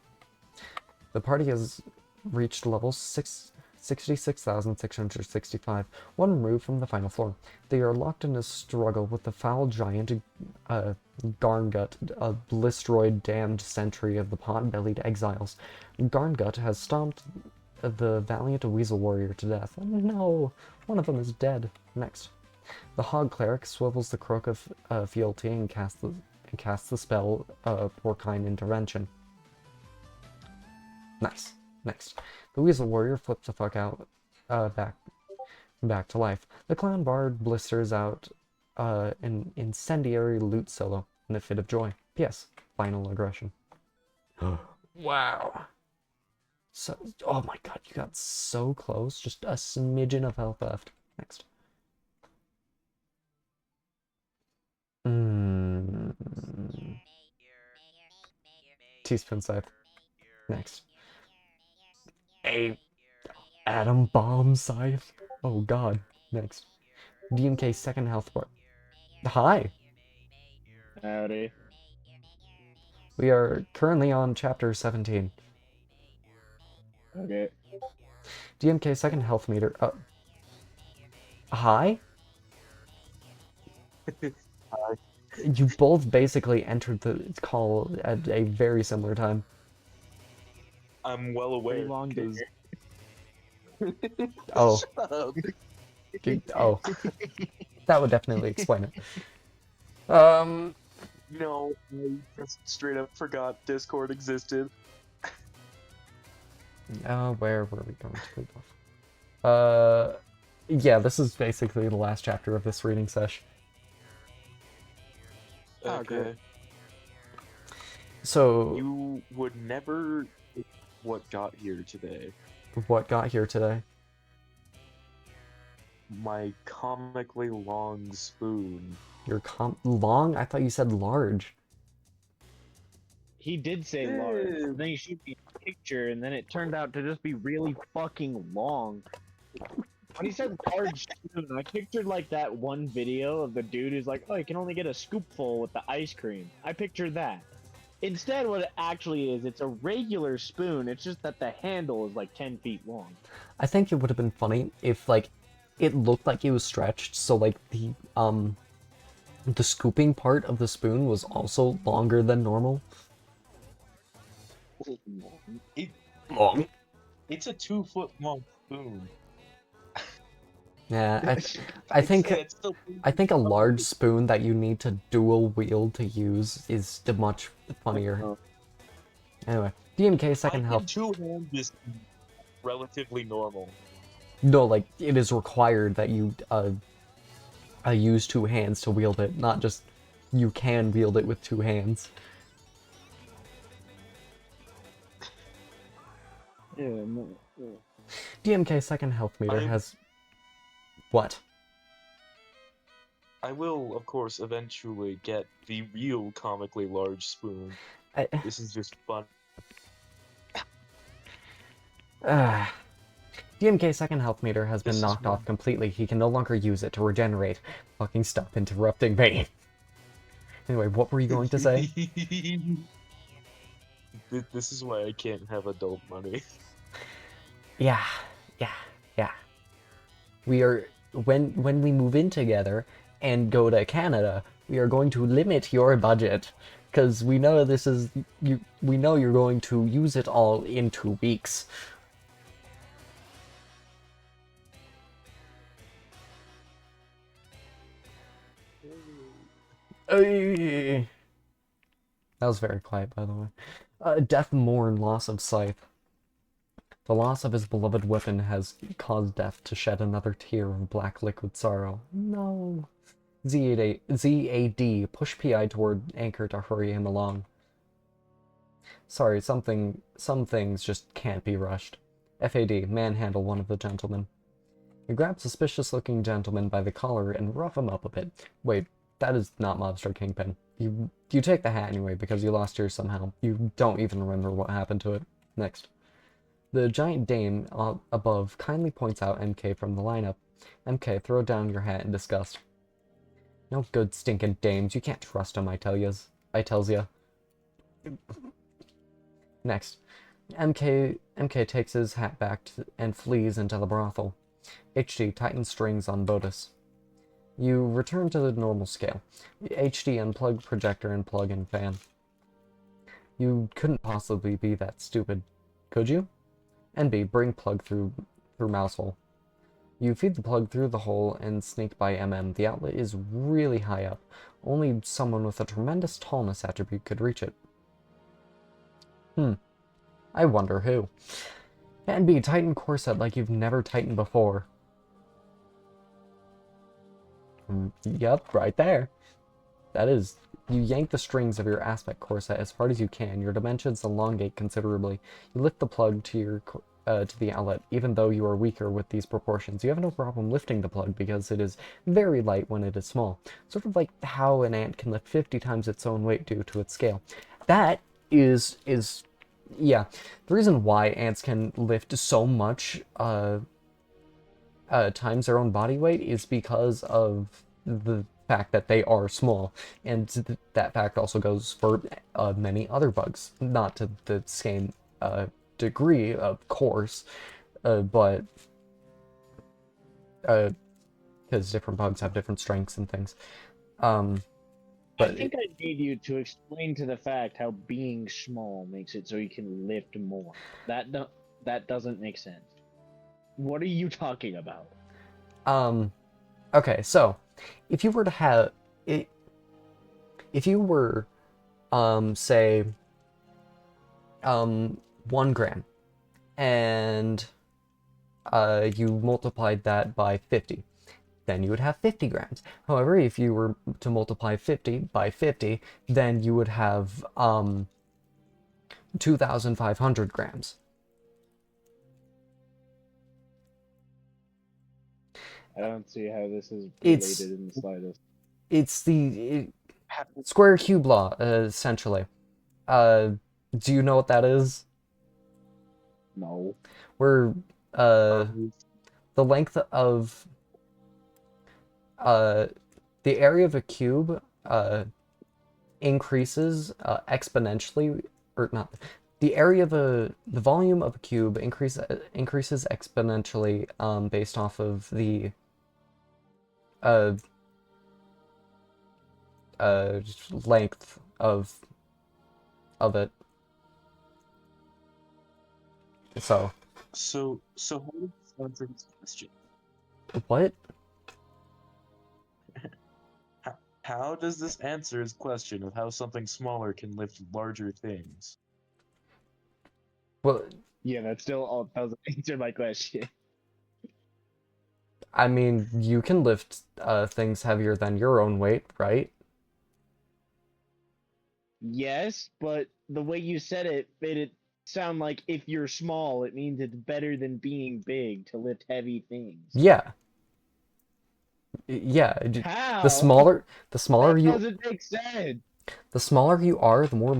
The party has reached level 66,665, one removed from the final floor. They are locked in a struggle with the foul giant Garngut, a blisteroid damned sentry of the pot-bellied exiles. Garngut has stomped the valiant weasel warrior to death. Oh, no, one of them is dead. Next. The hog cleric swivels the crook of fealty and casts the spell Porcine Intervention. Nice. Next. The weasel warrior flips the fuck out, back to life. The clown bard blisters out an incendiary lute solo in a fit of joy. P.S. Final aggression. Wow. So, oh my god, you got so close. Just a smidgen of health left. Next. Teaspoon scythe. Next. A atom bomb scythe. Oh god. Next. DMK second health bar. Hi. Howdy. We are currently on chapter 17. Okay. DMK second health meter. Hi? Hi. You both basically entered the call at a very similar time. I'm well Pretty aware long because Oh, shut up. oh, that would definitely explain it. No, I just straight up forgot Discord existed. Where were we going to leave off? Yeah, this is basically the last chapter of this reading sesh. Oh, Okay. great. So, You would never what got here today. what got here today? My comically long spoon. Your long? I thought you said large. He did say Yeah. large. And then he showed me a picture, and then it turned out to just be really fucking long. When he said large spoon, I pictured like that one video of the dude who's like, oh, you can only get a scoopful with the ice cream. I pictured that. Instead, what it actually is, it's a regular spoon. It's just that the handle is like 10 feet long. I think it would have been funny if, like, it looked like it was stretched, so, like, the scooping part of the spoon was also longer than normal. It, Long? it's a 2 foot long spoon. Yeah, I think It's still I think a large spoon that you need to dual wield to use is much funnier. Anyway, DMK second I health. can two hand this relatively normal. No, like it is required that you use two hands to wield it, not just you can wield it with two hands. Yeah, no, yeah. DMK second health meter has what? I will, of course, eventually get the real comically large spoon. This is just fun. DMK second health meter has been This is knocked off fun. completely. He can no longer use it to regenerate. Fucking stop interrupting me. Anyway, what were you going to say? This is why I can't have adult money. Yeah. We are when we move in together and go to Canada, we are going to limit your budget because we know this is you. We know you're going to use it all in 2 weeks. That was very quiet, by the way. Death mourn loss of Scythe. The loss of his beloved weapon has caused Death to shed another tear of black liquid sorrow. No. ZAD, push PI toward Anchor to hurry him along. Sorry, some things just can't be rushed. FAD, manhandle one of the gentlemen. You grab suspicious-looking gentleman by the collar and rough him up a bit. Wait, that is not Mobster Kingpin. You take the hat anyway because you lost yours somehow. You don't even remember what happened to it. Next. The giant dame above kindly points out MK from the lineup. MK, throw down your hat in disgust. No good stinking dames, you can't trust 'em, I tells ya. Next. MK takes his hat back and flees into the brothel. HD tightens strings on Bodus. You return to the normal scale. HD unplug projector and plug in fan. You couldn't possibly be that stupid, could you? NB, bring plug through mouse hole. You feed the plug through the hole and sneak by MM. The outlet is really high up. Only someone with a tremendous tallness attribute could reach it. I wonder who. NB, tighten corset like you've never tightened before. Yep, right there. That is, you yank the strings of your aspect corset as hard as you can. Your dimensions elongate considerably. You lift the plug to the outlet, even though you are weaker with these proportions. You have no problem lifting the plug because it is very light when it is small. Sort of like how an ant can lift 50 times its own weight due to its scale. That is yeah, the reason why ants can lift so much times their own body weight is because of the fact that they are small, and that fact also goes for many other bugs, not to the same degree, of course, but because different bugs have different strengths and things. I think I need you to explain to the fact how being small makes it so you can lift more. That doesn't make sense. What are you talking about? Okay, so if you were to have it, if you were, say, 1 gram, and you multiplied that by 50, then you would have 50 grams. However, if you were to multiply 50 by 50, then you would have 2,500 grams. I don't see how this is related in the slightest. It's the square cube law, essentially. Do you know what that is? No. Where the length of the area of a cube increases exponentially, or not. The area of the volume of a cube increases exponentially based off of the length of it. So how does this answer his question? What? How does this answer his question of how something smaller can lift larger things? Well, yeah, that still all doesn't answer my question. I mean, you can lift things heavier than your own weight, right? Yes, but the way you said it made it sound like if you're small, it means it's better than being big to lift heavy things. Yeah. Yeah. How? The smaller that you doesn't make sense. The smaller you are, the more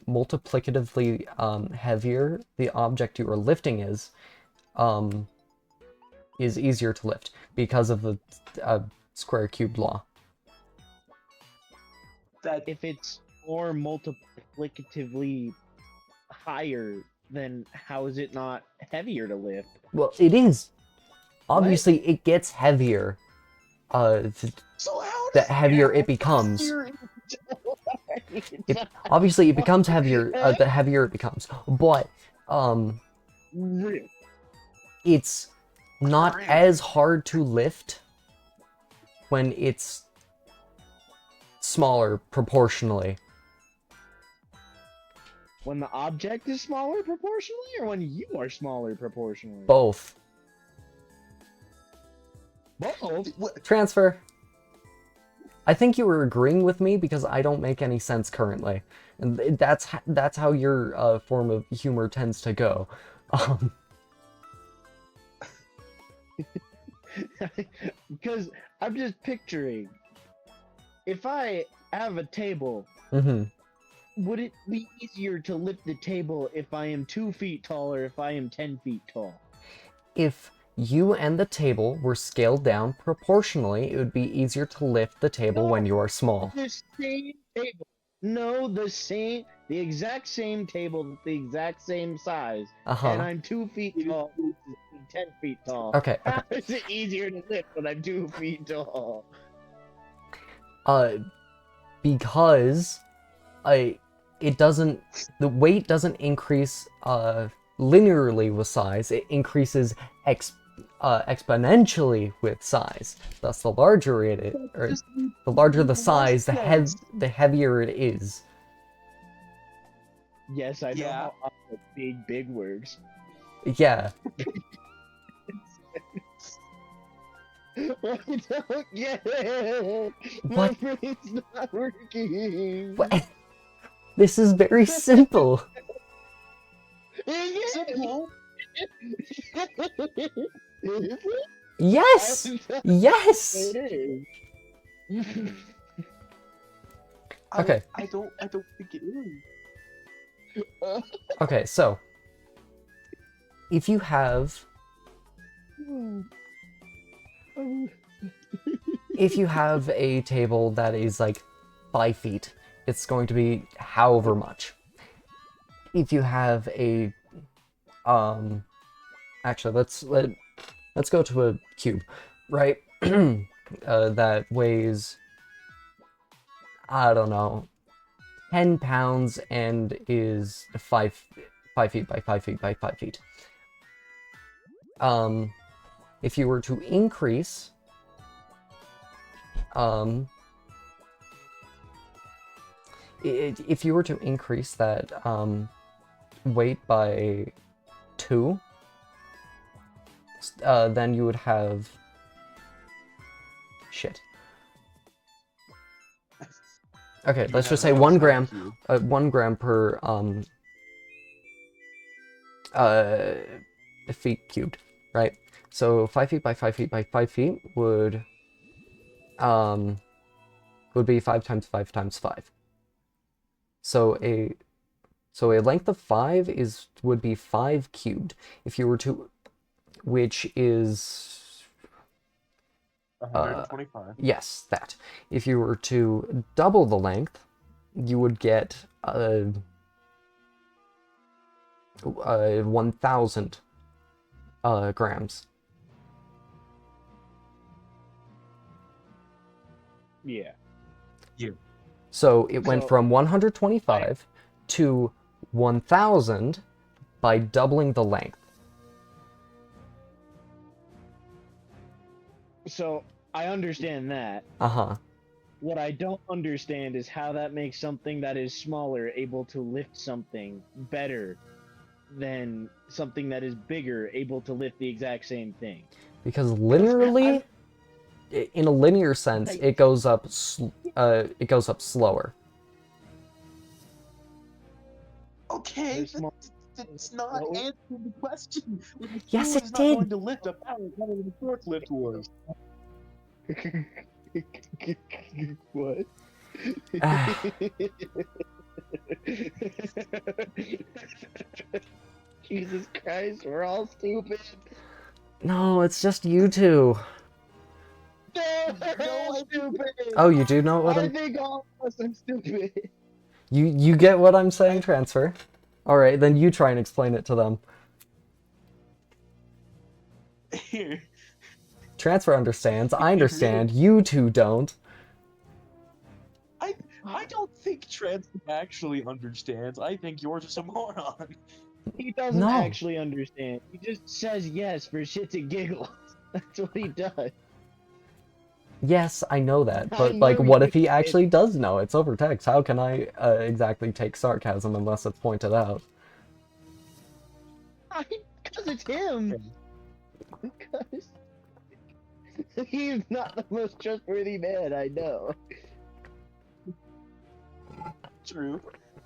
multiplicatively heavier the object you are lifting is easier to lift because of the square cube law. That if it's more multiplicatively higher, then how is it not heavier to lift? Well, it is. Obviously, it gets heavier. So how the heavier it becomes. Obviously, it becomes heavier the heavier it becomes. But it's not as hard to lift when it's smaller proportionally. When the object is smaller proportionally, or when you are smaller proportionally? Both. Both? Transfer. I think you were agreeing with me because I don't make any sense currently, and that's how your form of humor tends to go. Because I'm just picturing, if I have a table, would it be easier to lift the table if I am 2 feet tall or if I am 10 feet tall? If you and the table were scaled down proportionally, it would be easier to lift the table when you are small. The same table. No, the exact same table, the exact same size, and I'm 2 feet tall, 10 feet tall. Okay. How is it easier to lift when I'm 2 feet tall? Because the weight doesn't increase linearly with size. It increases exponentially with size. Thus, the larger it is, or the larger the size, the heavier it is. Yes, I know how big works. Yeah. I don't get it. My brain's not working. What? This is very simple. Yes. Yes. Okay. I don't think it is. Okay, so if you have a table that is like 5 feet, it's going to be however much. If you have a actually let's go to a cube, right? that weighs, I don't know, 10 pounds and is 5 feet by 5 feet by 5 feet. If you were to increase, if you were to increase that weight by 2, then you would have shit. Okay, let's just say 1 gram, 1 gram per feet cubed, right? So 5 feet by 5 feet by 5 feet would be 5 times 5 times 5. So a length of 5 would be 5 cubed. If you were to, which is 125. Yes, that. If you were to double the length, you would get 1,000 grams. Yeah. So it went from 125 to 1,000 by doubling the length. So I understand that. Uh-huh. What I don't understand is how that makes something that is smaller able to lift something better than something that is bigger able to lift the exact same thing. Because linearly, in a linear sense, it goes up slower. Okay, that's not answering the question. Yes, it not did. going to lift a power better than a forklift was. What? Jesus Christ, we're all stupid. No, it's just you two. No, we're all stupid. Oh, you do know what I think all of us are stupid. You get what I'm saying, Transfer? Alright, then you try and explain it to them. Here. Transfer understands, I understand, you two don't. I don't think Transfer actually understands. I think you're just a moron. He doesn't actually understand. He just says yes for shits and giggles. That's what he does. Yes, I know that, I but know like, what you if he did. actually does know? It's over text. How can I exactly take sarcasm unless it's pointed out? Because it's him. Because he's not the most trustworthy man I know. True.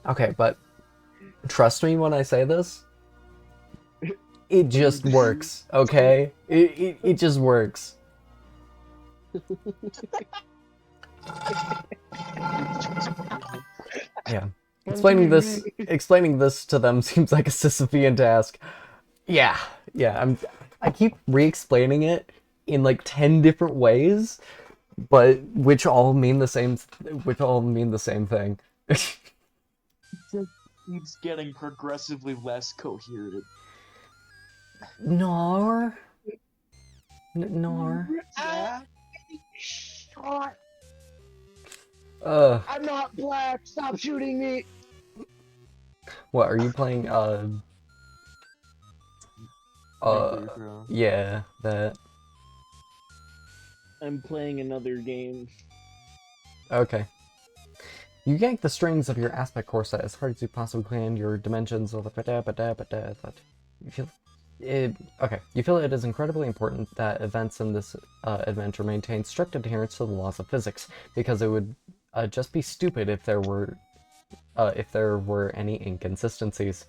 Okay, but trust me when I say this. It just works, okay? It just works. Yeah. Explaining this to them seems like a Sisyphean task. Yeah, I keep re-explaining it in like 10 different ways, but which all mean the same thing. He's getting progressively less coherent. Nor. Yeah. I'm not black. Stop shooting me. What are you playing? Yeah, that. I'm playing another game. Okay. You yank the strings of your aspect core set as hard as you possibly can. Your dimensions of the you feel. Okay, you feel it is incredibly important that events in this adventure maintain strict adherence to the laws of physics, because it would just be stupid if there were any inconsistencies.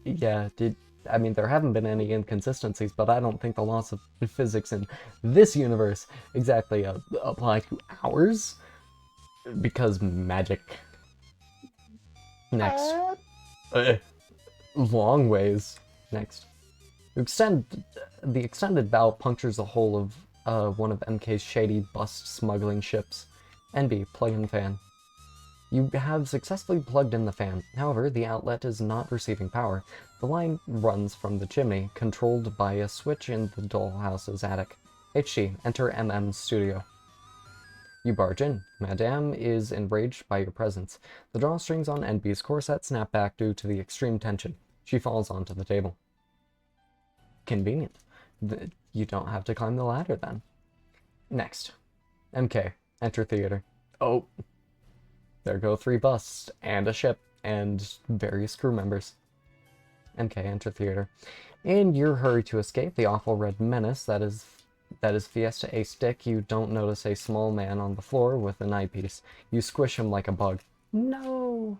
Yeah, I mean, there haven't been any inconsistencies, but I don't think the laws of physics in this universe exactly apply to ours, because magic. Next. Long ways. Next. The extended bow punctures the hull of one of MK's shady bust smuggling ships. NB, plug-in fan. You have successfully plugged in the fan. However, the outlet is not receiving power. The line runs from the chimney, controlled by a switch in the dollhouse's attic. HG, enter MM's studio. You barge in. Madame is enraged by your presence. The drawstrings on NB's corset snap back due to the extreme tension. She falls onto the table. Convenient. You don't have to climb the ladder then. Next. MK, enter theater. Oh. There go 3 busts, and a ship, and various crew members. MK, enter theater. In your hurry to escape the awful red menace that is Fiesta A Stick, you don't notice a small man on the floor with an eyepiece. You squish him like a bug. No!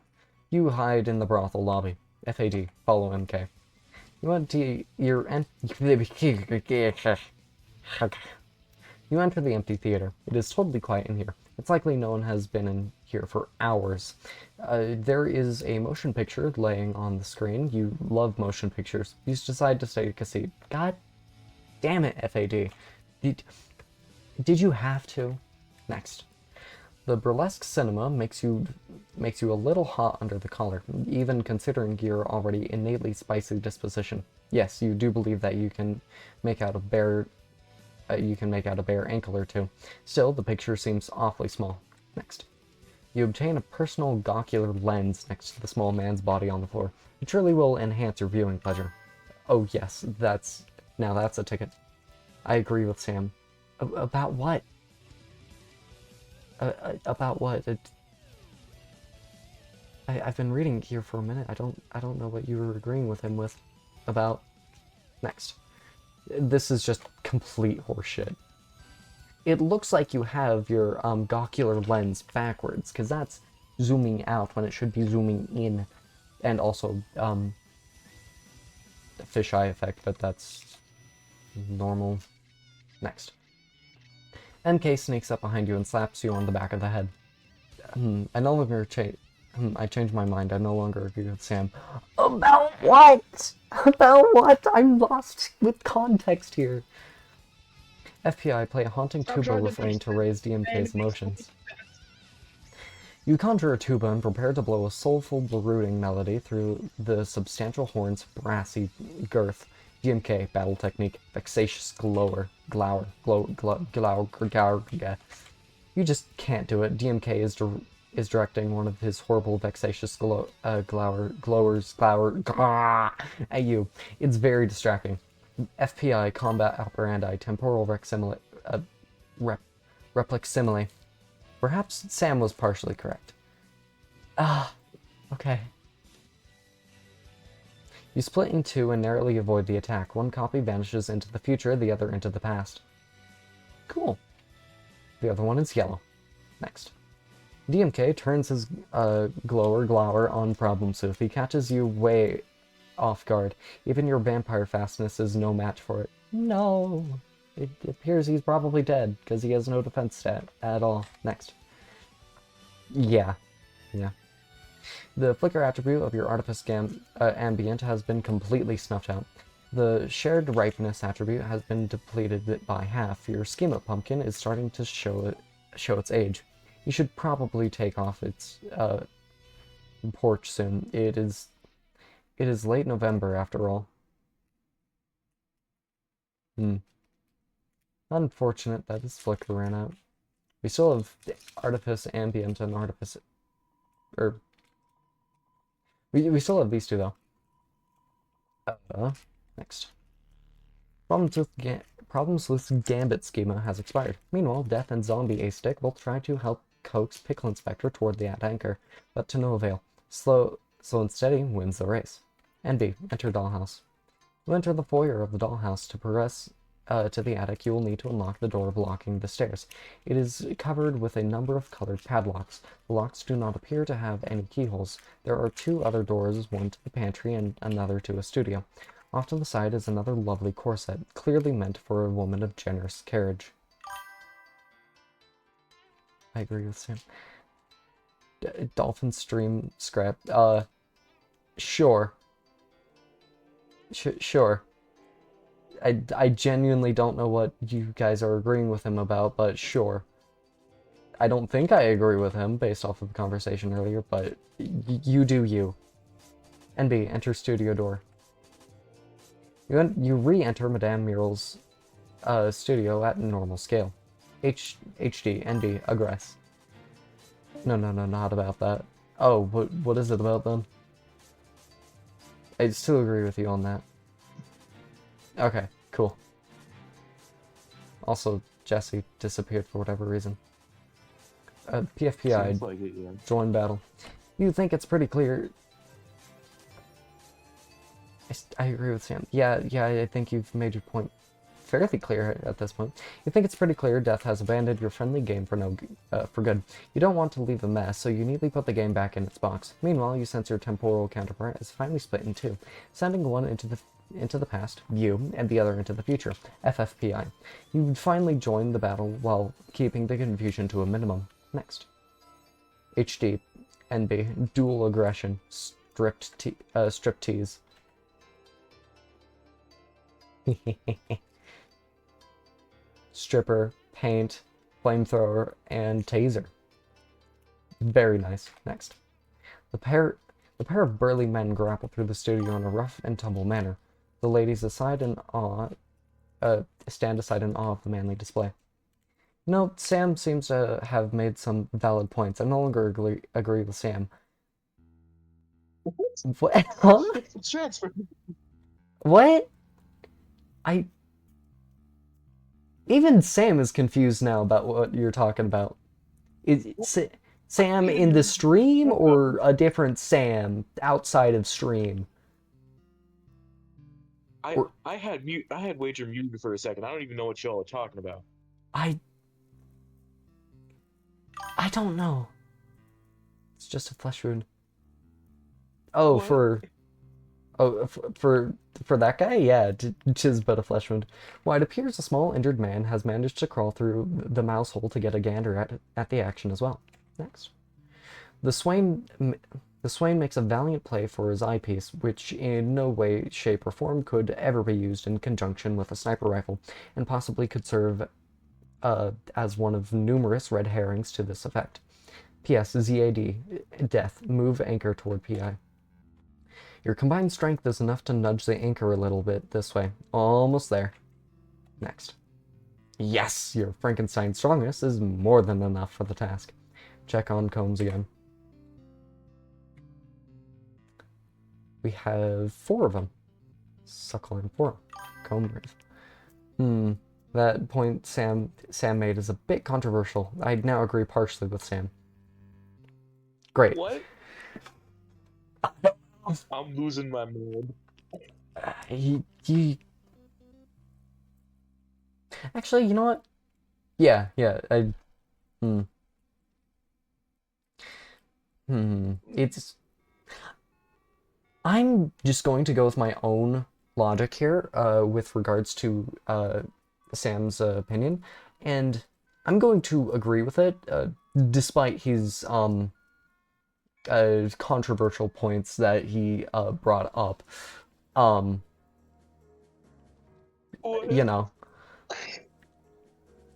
You hide in the brothel lobby. FAD, follow MK. You enter the empty theater. It is totally quiet in here. It's likely no one has been in here for hours. There is a motion picture laying on the screen. You love motion pictures. You decide to take a seat. God damn it, FAD. Did you have to? Next. The burlesque cinema makes you a little hot under the collar, even considering your already innately spicy disposition. Yes, you do believe that you can make out a bare ankle or two. Still, the picture seems awfully small. Next. You obtain a personal gawkular lens next to the small man's body on the floor. It surely will enhance your viewing pleasure. Oh yes, that's a ticket. I agree with Sam. About what? About what? I've been reading here for a minute. I don't know what you were agreeing with him with. About. Next. This is just complete horseshit. It looks like you have your gawkular lens backwards, because that's zooming out when it should be zooming in. And also, the fisheye effect, but that's normal. Next. MK sneaks up behind you and slaps you on the back of the head. I changed my mind. I no longer agree with Sam. About what? About what? I'm lost with context here. FPI, play a haunting tuba refrain to raise DMK's emotions. You conjure a tuba and prepare to blow a soulful, brooding melody through the substantial horn's brassy girth. DMK, battle technique, vexatious glower. You just can't do it. DMK is directing one of his horrible, vexatious glowers at you. It's very distracting. FPI, combat operandi, temporal replic simile. Perhaps Sam was partially correct. Okay. You split in two and narrowly avoid the attack. One copy vanishes into the future, the other into the past. Cool. The other one is yellow. Next. DMK turns his glower on Problem Sleuth. He catches you way off guard. Even your vampire fastness is no match for it. No! It appears he's probably dead, because he has no defense stat at all. Next. Yeah. The flicker attribute of your Artifice Ambient has been completely snuffed out. The shared ripeness attribute has been depleted by half. Your Schema Pumpkin is starting to show its age. You should probably take off its porch soon. It is late November after all. Unfortunate that his flicker ran out. We still have Artifice Ambient and Artifice... We still have these two, though. Next. Problem Sleuth's Gambit schema has expired. Meanwhile, Death and Zombie A-Stick both try to help coax Pickle Inspector toward the anchor, but to no avail. Slow and Steady wins the race. NB, enter Dollhouse. You enter the foyer of the Dollhouse. To progress to the attic, you will need to unlock the door blocking the stairs. It is covered with a number of colored padlocks. The locks do not appear to have any keyholes. There are two other doors, one to the pantry and another to a studio. Off to the side is another lovely corset, clearly meant for a woman of generous carriage. I agree with Sam. Dolphin Stream Scrap. Sure. Sure. I genuinely don't know what you guys are agreeing with him about, but sure. I don't think I agree with him based off of the conversation earlier, but you do you. NB, enter studio door. You re-enter Madame Mural's studio at normal scale. HD, ND, aggress. No, not about that. Oh, what is it about then? I still agree with you on that. Okay, cool. Also, Jesse disappeared for whatever reason. PFPI, Like it, yeah. join battle. You think it's pretty clear... I agree with Sam. Yeah, I think you've made your point fairly clear at this point. You think it's pretty clear Death has abandoned your friendly game for good. You don't want to leave a mess, so you neatly put the game back in its box. Meanwhile, you sense your temporal counterpart is finally split in two, sending one into the past, you, and the other into the future, FFPI. You finally join the battle while keeping the confusion to a minimum. Next. HD, NB, dual aggression, striptease. Stripper, paint, flamethrower, and taser. Very nice. Next. The pair of burly men grapple through the studio in a rough and tumble manner. The ladies stand aside in awe of the manly display. No, Sam seems to have made some valid points. I no longer agree with Sam. What? Huh? Transfer. What? Even Sam is confused now about what you're talking about. Is Sam in the stream or a different Sam outside of stream? I had Wager muted for a second. I don't even know what y'all are talking about. I don't know. It's just a flesh wound. Oh, What? for that guy? Yeah, tis but a flesh wound. Well, it appears a small injured man has managed to crawl through the mouse hole to get a gander at the action as well. Next. The Swain makes a valiant play for his eyepiece, which in no way, shape, or form could ever be used in conjunction with a sniper rifle, and possibly could serve as one of numerous red herrings to this effect. P.S. ZAD, Death, move anchor toward PI. Your combined strength is enough to nudge the anchor a little bit this way. Almost there. Next. Yes, your Frankenstein strongness is more than enough for the task. Check on combs again. We have 4 of them. Suckle and 4. Comb brave. That point Sam made is a bit controversial. I now agree partially with Sam. Great. What? I'm losing my mind. Actually, you know what? Yeah, it's... I'm just going to go with my own logic here, with regards to, Sam's opinion, and I'm going to agree with it, despite his, controversial points that he, brought up. You know,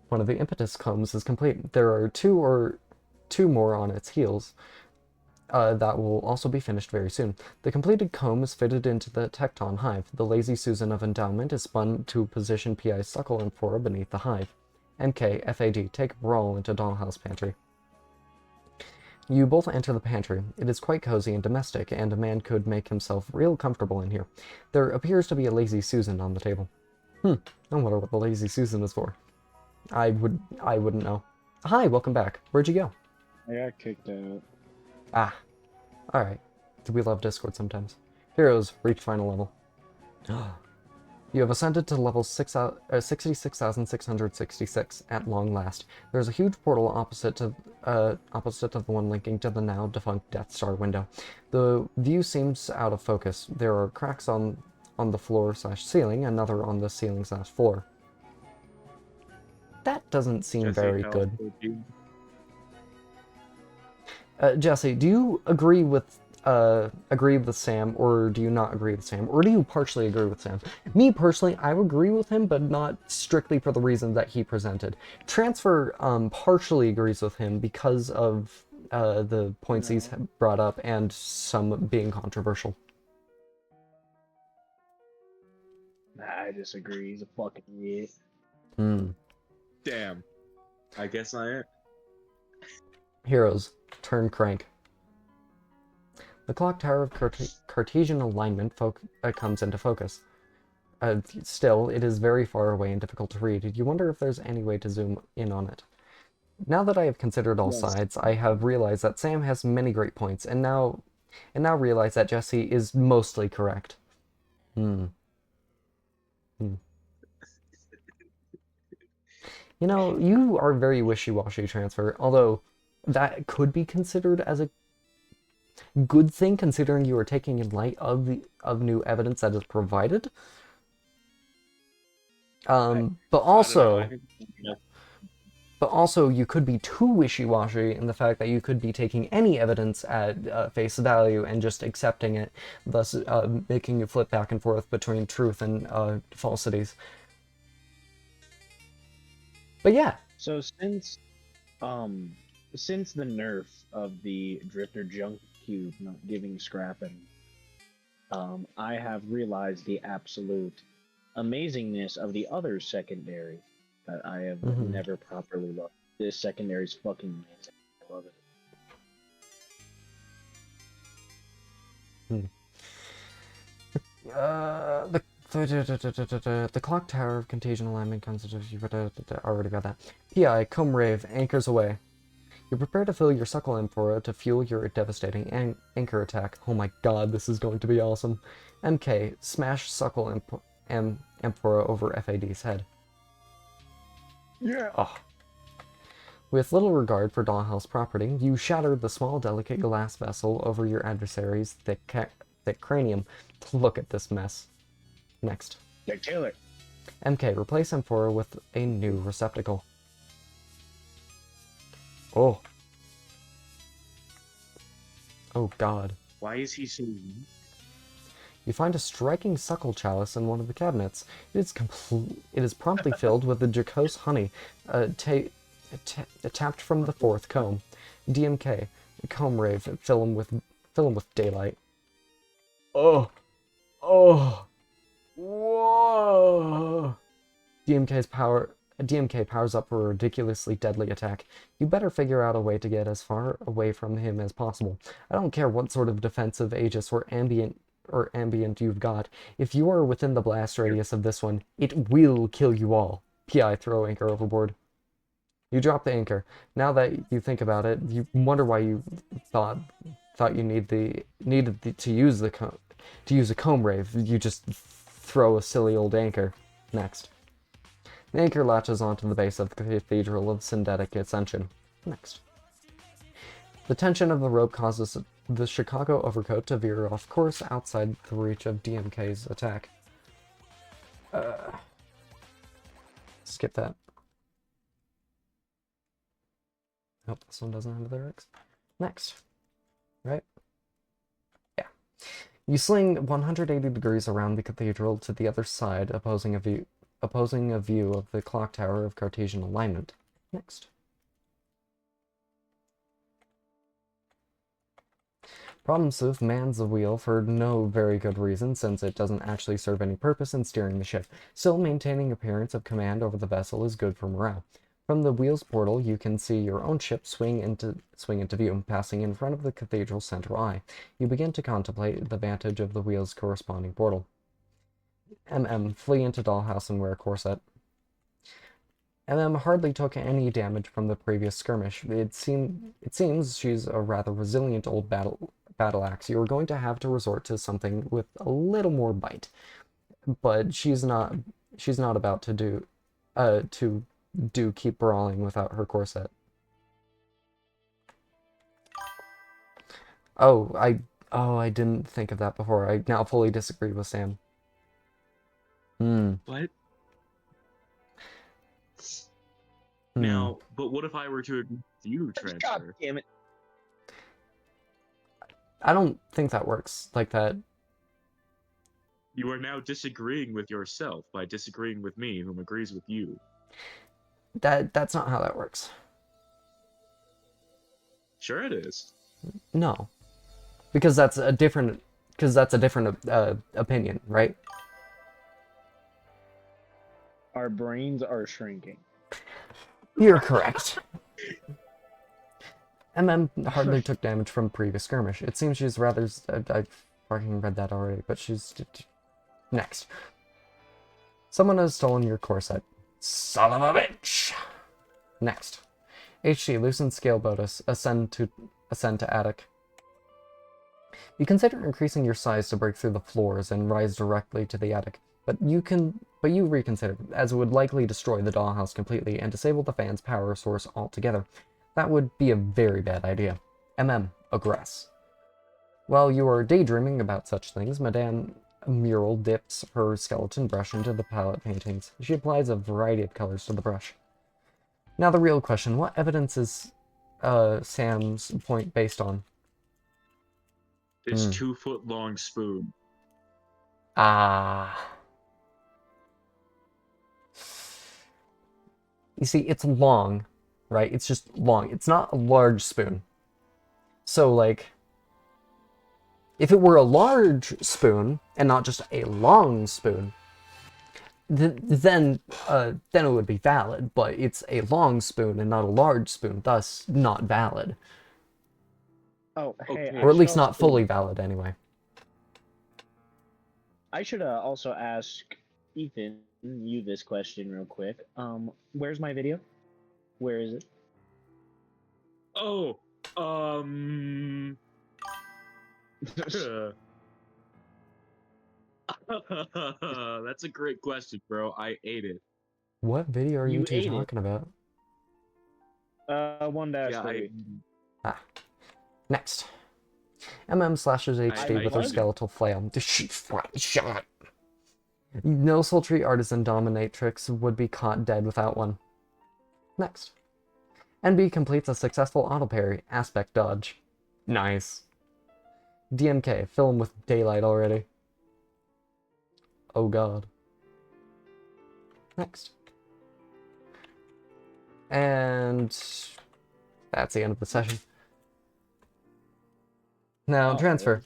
one of the impetus combs is complete. There are two more on its heels, that will also be finished very soon. The completed comb is fitted into the Tecton hive. The Lazy Susan of Endowment is spun to position PI's suckle and fora beneath the hive. MK, FAD, take a brawl into Dollhouse Pantry. You both enter the pantry. It is quite cozy and domestic, and a man could make himself real comfortable in here. There appears to be a Lazy Susan on the table. I wonder what the Lazy Susan is for. I wouldn't know. Hi, welcome back. Where'd you go? I got kicked out. Ah. Alright. We love Discord sometimes. Heroes, reach final level. You have ascended to level 66,666 at long last. There is a huge portal opposite of the one linking to the now defunct Death Star window. The view seems out of focus. There are cracks on the floor/ceiling, another on the ceiling/floor. That doesn't seem very good. Jesse, do you agree with Sam, or do you not agree with Sam, or do you partially agree with Sam? Me personally, I would agree with him, but not strictly for the reasons that he presented. Transfer partially agrees with him because of the points he's brought up and some being controversial. Nah, I disagree. He's a fucking idiot. Hmm. Damn. I guess I am. Heroes, turn crank. The clock tower of Cartesian alignment comes into focus. Still, it is very far away and difficult to read. You wonder if there's any way to zoom in on it. Now that I have considered all sides, I have realized that Sam has many great points, and now realize that Jesse is mostly correct. Hmm. You know, you are very wishy-washy, Transfer, although that could be considered as a good thing considering you are taking in light of new evidence that is provided. But also, you could be too wishy-washy in the fact that you could be taking any evidence at face value and just accepting it, thus making you flip back and forth between truth and falsities. But yeah. So since the nerf of the Drifter Junk Cube not giving scrapping, I have realized the absolute amazingness of the other secondary that I have never properly loved. This secondary is fucking amazing. I love it. The clock tower of contagion alignment comes into already got that. PI, comb rave, anchors away. You prepare to fill your suckle amphora to fuel your devastating anchor attack. Oh my god, this is going to be awesome. MK, smash suckle amphora over FAD's head. Yeah. Oh. With little regard for dollhouse property, you shatter the small, delicate glass vessel over your adversary's thick cranium. Look at this mess. Next. Dick Taylor. MK, replace amphora with a new receptacle. Oh. Oh god. Why is he so... You find a striking suckle chalice in one of the cabinets. It is promptly filled with the jocose honey, tapped from the fourth comb. DMK, comb rave, fill him with daylight. Oh. Oh. Whoa. DMK powers up for a ridiculously deadly attack. You better figure out a way to get as far away from him as possible. I don't care what sort of defensive Aegis or ambient you've got. If you are within the blast radius of this one, it will kill you all. PI, throw anchor overboard. You drop the anchor. Now that you think about it, you wonder why you thought you needed to use a comb rave. You just throw a silly old anchor. Next. The anchor latches onto the base of the Cathedral of Synthetic Ascension. Next. The tension of the rope causes the Chicago overcoat to veer off course outside the reach of DMK's attack. Skip that. Nope, this one doesn't have the lyrics. Next. Right? Yeah. You sling 180 degrees around the cathedral to the other side, opposing a view of the clock tower of Cartesian alignment. Next. Problem Sleuth mans the wheel for no very good reason, since it doesn't actually serve any purpose in steering the ship. Still, maintaining appearance of command over the vessel is good for morale. From the wheel's portal, you can see your own ship swing into view, passing in front of the cathedral's central eye. You begin to contemplate the vantage of the wheel's corresponding portal. Flee into dollhouse and wear a corset. Hardly took any damage from the previous skirmish. It seems she's a rather resilient old battle axe. You are going to have to resort to something with a little more bite, but she's not about to keep brawling without her corset. I didn't think of that before. I now fully disagree with Sam. What? Now, but what if I were to agree with you, Transfer? God damn it. I don't think that works like that. You are now disagreeing with yourself by disagreeing with me, whom agrees with you. That's not how that works. Sure it is. No. Because that's a different opinion, right? Our brains are shrinking. You're correct. MM hardly took damage from previous skirmish. It seems she's rather... I've fucking read that already, but she's... Next. Someone has stolen your corset. Son of a bitch! Next. HG, loosen scale bonus. Ascend to attic. You consider increasing your size to break through the floors and rise directly to the attic, but you reconsider, as it would likely destroy the dollhouse completely and disable the fan's power source altogether. That would be a very bad idea. Aggress. While you are daydreaming about such things, Madame Mural dips her skeleton brush into the palette paintings. She applies a variety of colors to the brush. Now the real question, what evidence is Sam's point based on? This 2-foot-long spoon. Ah. You see, it's long, right? It's just long. It's not a large spoon. So, like, if it were a large spoon and not just a long spoon, then it would be valid. But it's a long spoon and not a large spoon, thus not valid. Oh, hey, or at least not fully valid, anyway. I should also ask Ethan you this question real quick. Where's my video? Where is it? Oh, that's a great question, bro. I ate it. What video are you two ate it. talking about? 1-3. Next. slashes HD with her skeletal flail. Shot. No sultry artisan dominatrix would be caught dead without one. Next. NB completes a successful auto parry. Aspect dodge. Nice. DMK, fill him with daylight already. Oh god. Next. And that's the end of the session. Now, transfer.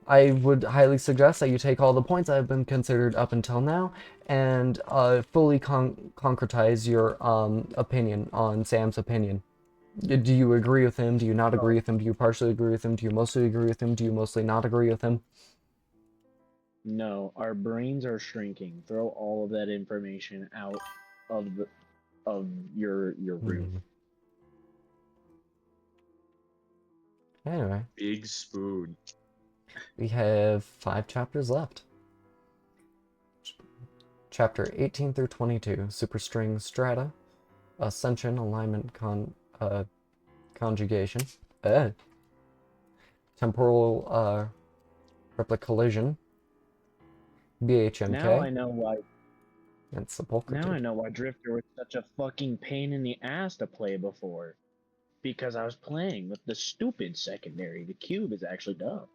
I would highly suggest that you take all the points that have been considered up until now and fully concretize your opinion on Sam's opinion. Do you agree with him? Do you not agree with him? Do you partially agree with him? Do you mostly agree with him? Do you mostly not agree with him? No, our brains are shrinking. Throw all of that information out of your room. Anyway. Big spoon. We have 5 chapters left. Chapter 18 through 22, Superstring Strata, Ascension, Alignment Conjugation, Temporal Replica Collision, BHMK. Now I know why. And Sepulchre. Now I know why Drifter was such a fucking pain in the ass to play before. Because I was playing with the stupid secondary. The cube is actually dumb.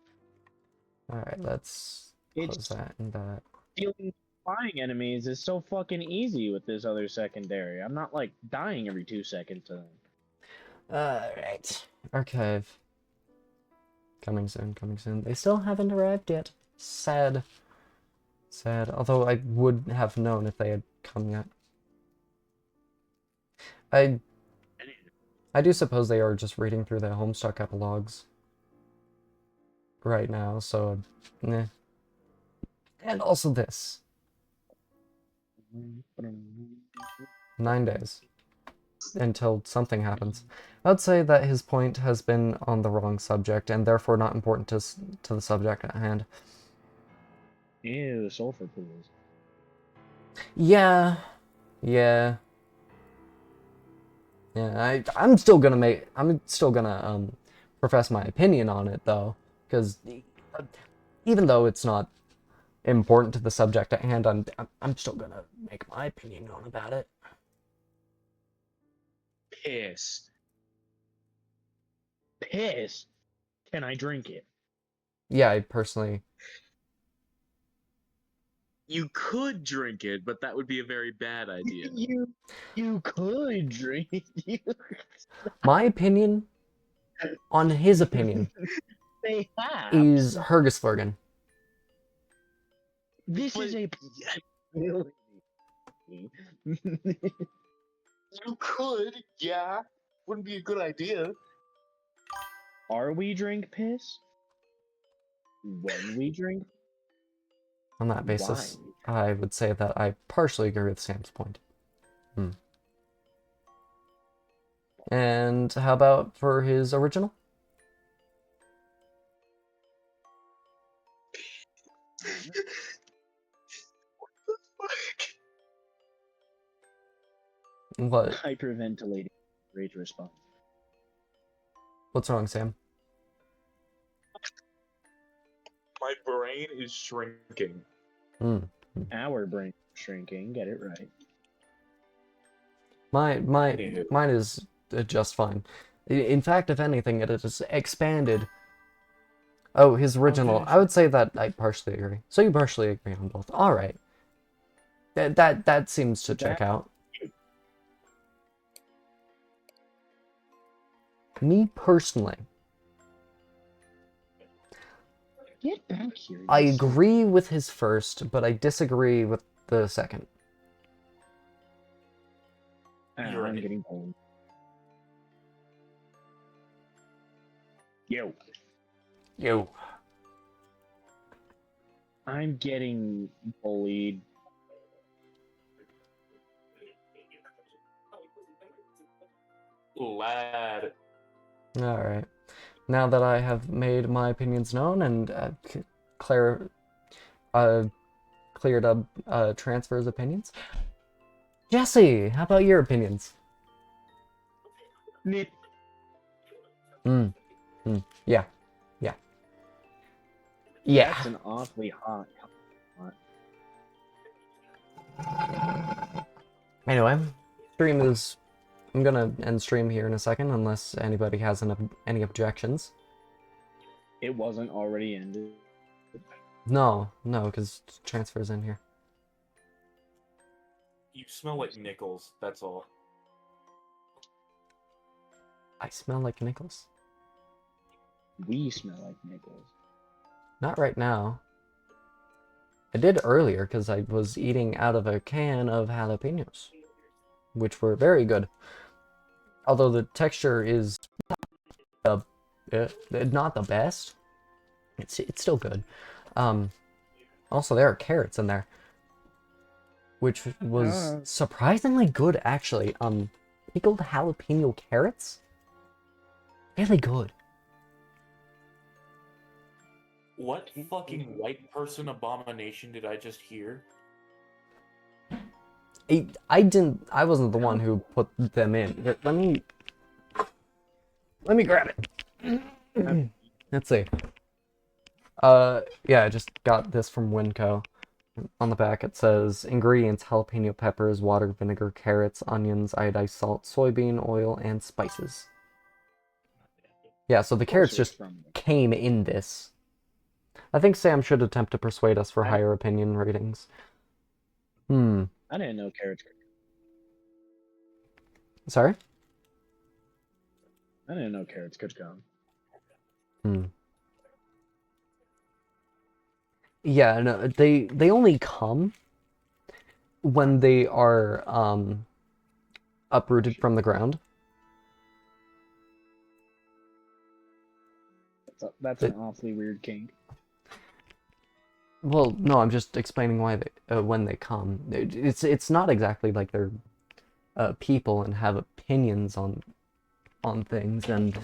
Alright, let's close that and that. Dealing flying enemies is so fucking easy with this other secondary. I'm not like dying every 2 seconds to them. Alright. Archive. Coming soon, coming soon. They still haven't arrived yet. Sad. Sad. Although I would have known if they had come yet. I do suppose they are just reading through the Homestuck epilogues right now, so eh. And also this. 9 days. Until something happens. I'd say that his point has been on the wrong subject, and therefore not important to the subject at hand. Ew, the sulfur pools. Yeah. Yeah. Yeah, I'm still gonna profess my opinion on it though, because even though it's not important to the subject at hand, I'm still gonna make my opinion known about it. Pissed. Pissed? Can I drink it? Yeah, I personally... You could drink it, but that would be a very bad idea. You could drink it. My opinion on his opinion is Hergesflurgen. This is a possibility. me. You could, yeah. Wouldn't be a good idea. Are we drink piss? When we drink? On that basis, Why? I would say that I partially agree with Sam's point. And how about for his original? What? Hyperventilating rage response. What's wrong, Sam? My brain is shrinking. Our brain shrinking, get it right. Mine is just fine. In fact, if anything, it is expanded. Oh, his original. Okay. I would say that I partially agree. So you partially agree on both. All right. That seems to check out. Me personally, Get back here. I you agree with his first, but I disagree with the second. son. You're I'm right. getting old. Yo. Yo. I'm getting bullied. Lad. All right. Now that I have made my opinions known and cleared up Transfer's opinions, Jesse, how about your opinions? Nip. Yeah. Yeah. That's an awfully hot. Anyway, I'm gonna end stream here in a second unless anybody has any objections. It wasn't already ended. No, because Transfer's in here. You smell like nickels, that's all. I smell like Nichols. We smell like nickels. Not right now. I did earlier because I was eating out of a can of jalapenos, which were very good. Although the texture is not the best, it's still good. Also there are carrots in there, which was surprisingly good actually. Pickled jalapeno carrots, really good. What fucking white person abomination did I just hear? I wasn't the one who put them in. Here, let me grab it. Let's see. Yeah, I just got this from Winco. On the back it says ingredients: jalapeno peppers, water, vinegar, carrots, onions, iodized salt, soybean oil, and spices. Yeah, so the carrots just came in this. I think Sam should attempt to persuade us for higher opinion ratings. I didn't know carrots could. Sorry? I didn't know carrots could come. Yeah, no, they only come when they are uprooted from the ground. That's an awfully weird kink. Well, no, I'm just explaining why when they come. It's not exactly like they're people and have opinions on things and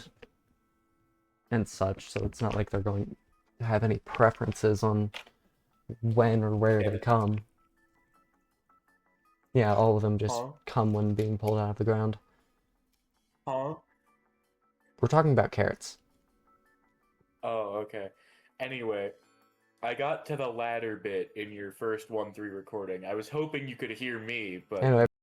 such. So it's not like they're going to have any preferences on when or where they come. Yeah, all of them just come when being pulled out of the ground. Huh? We're talking about carrots. Oh, okay. Anyway, I got to the latter bit in your first 1-3 recording. I was hoping you could hear me, but... Anyway.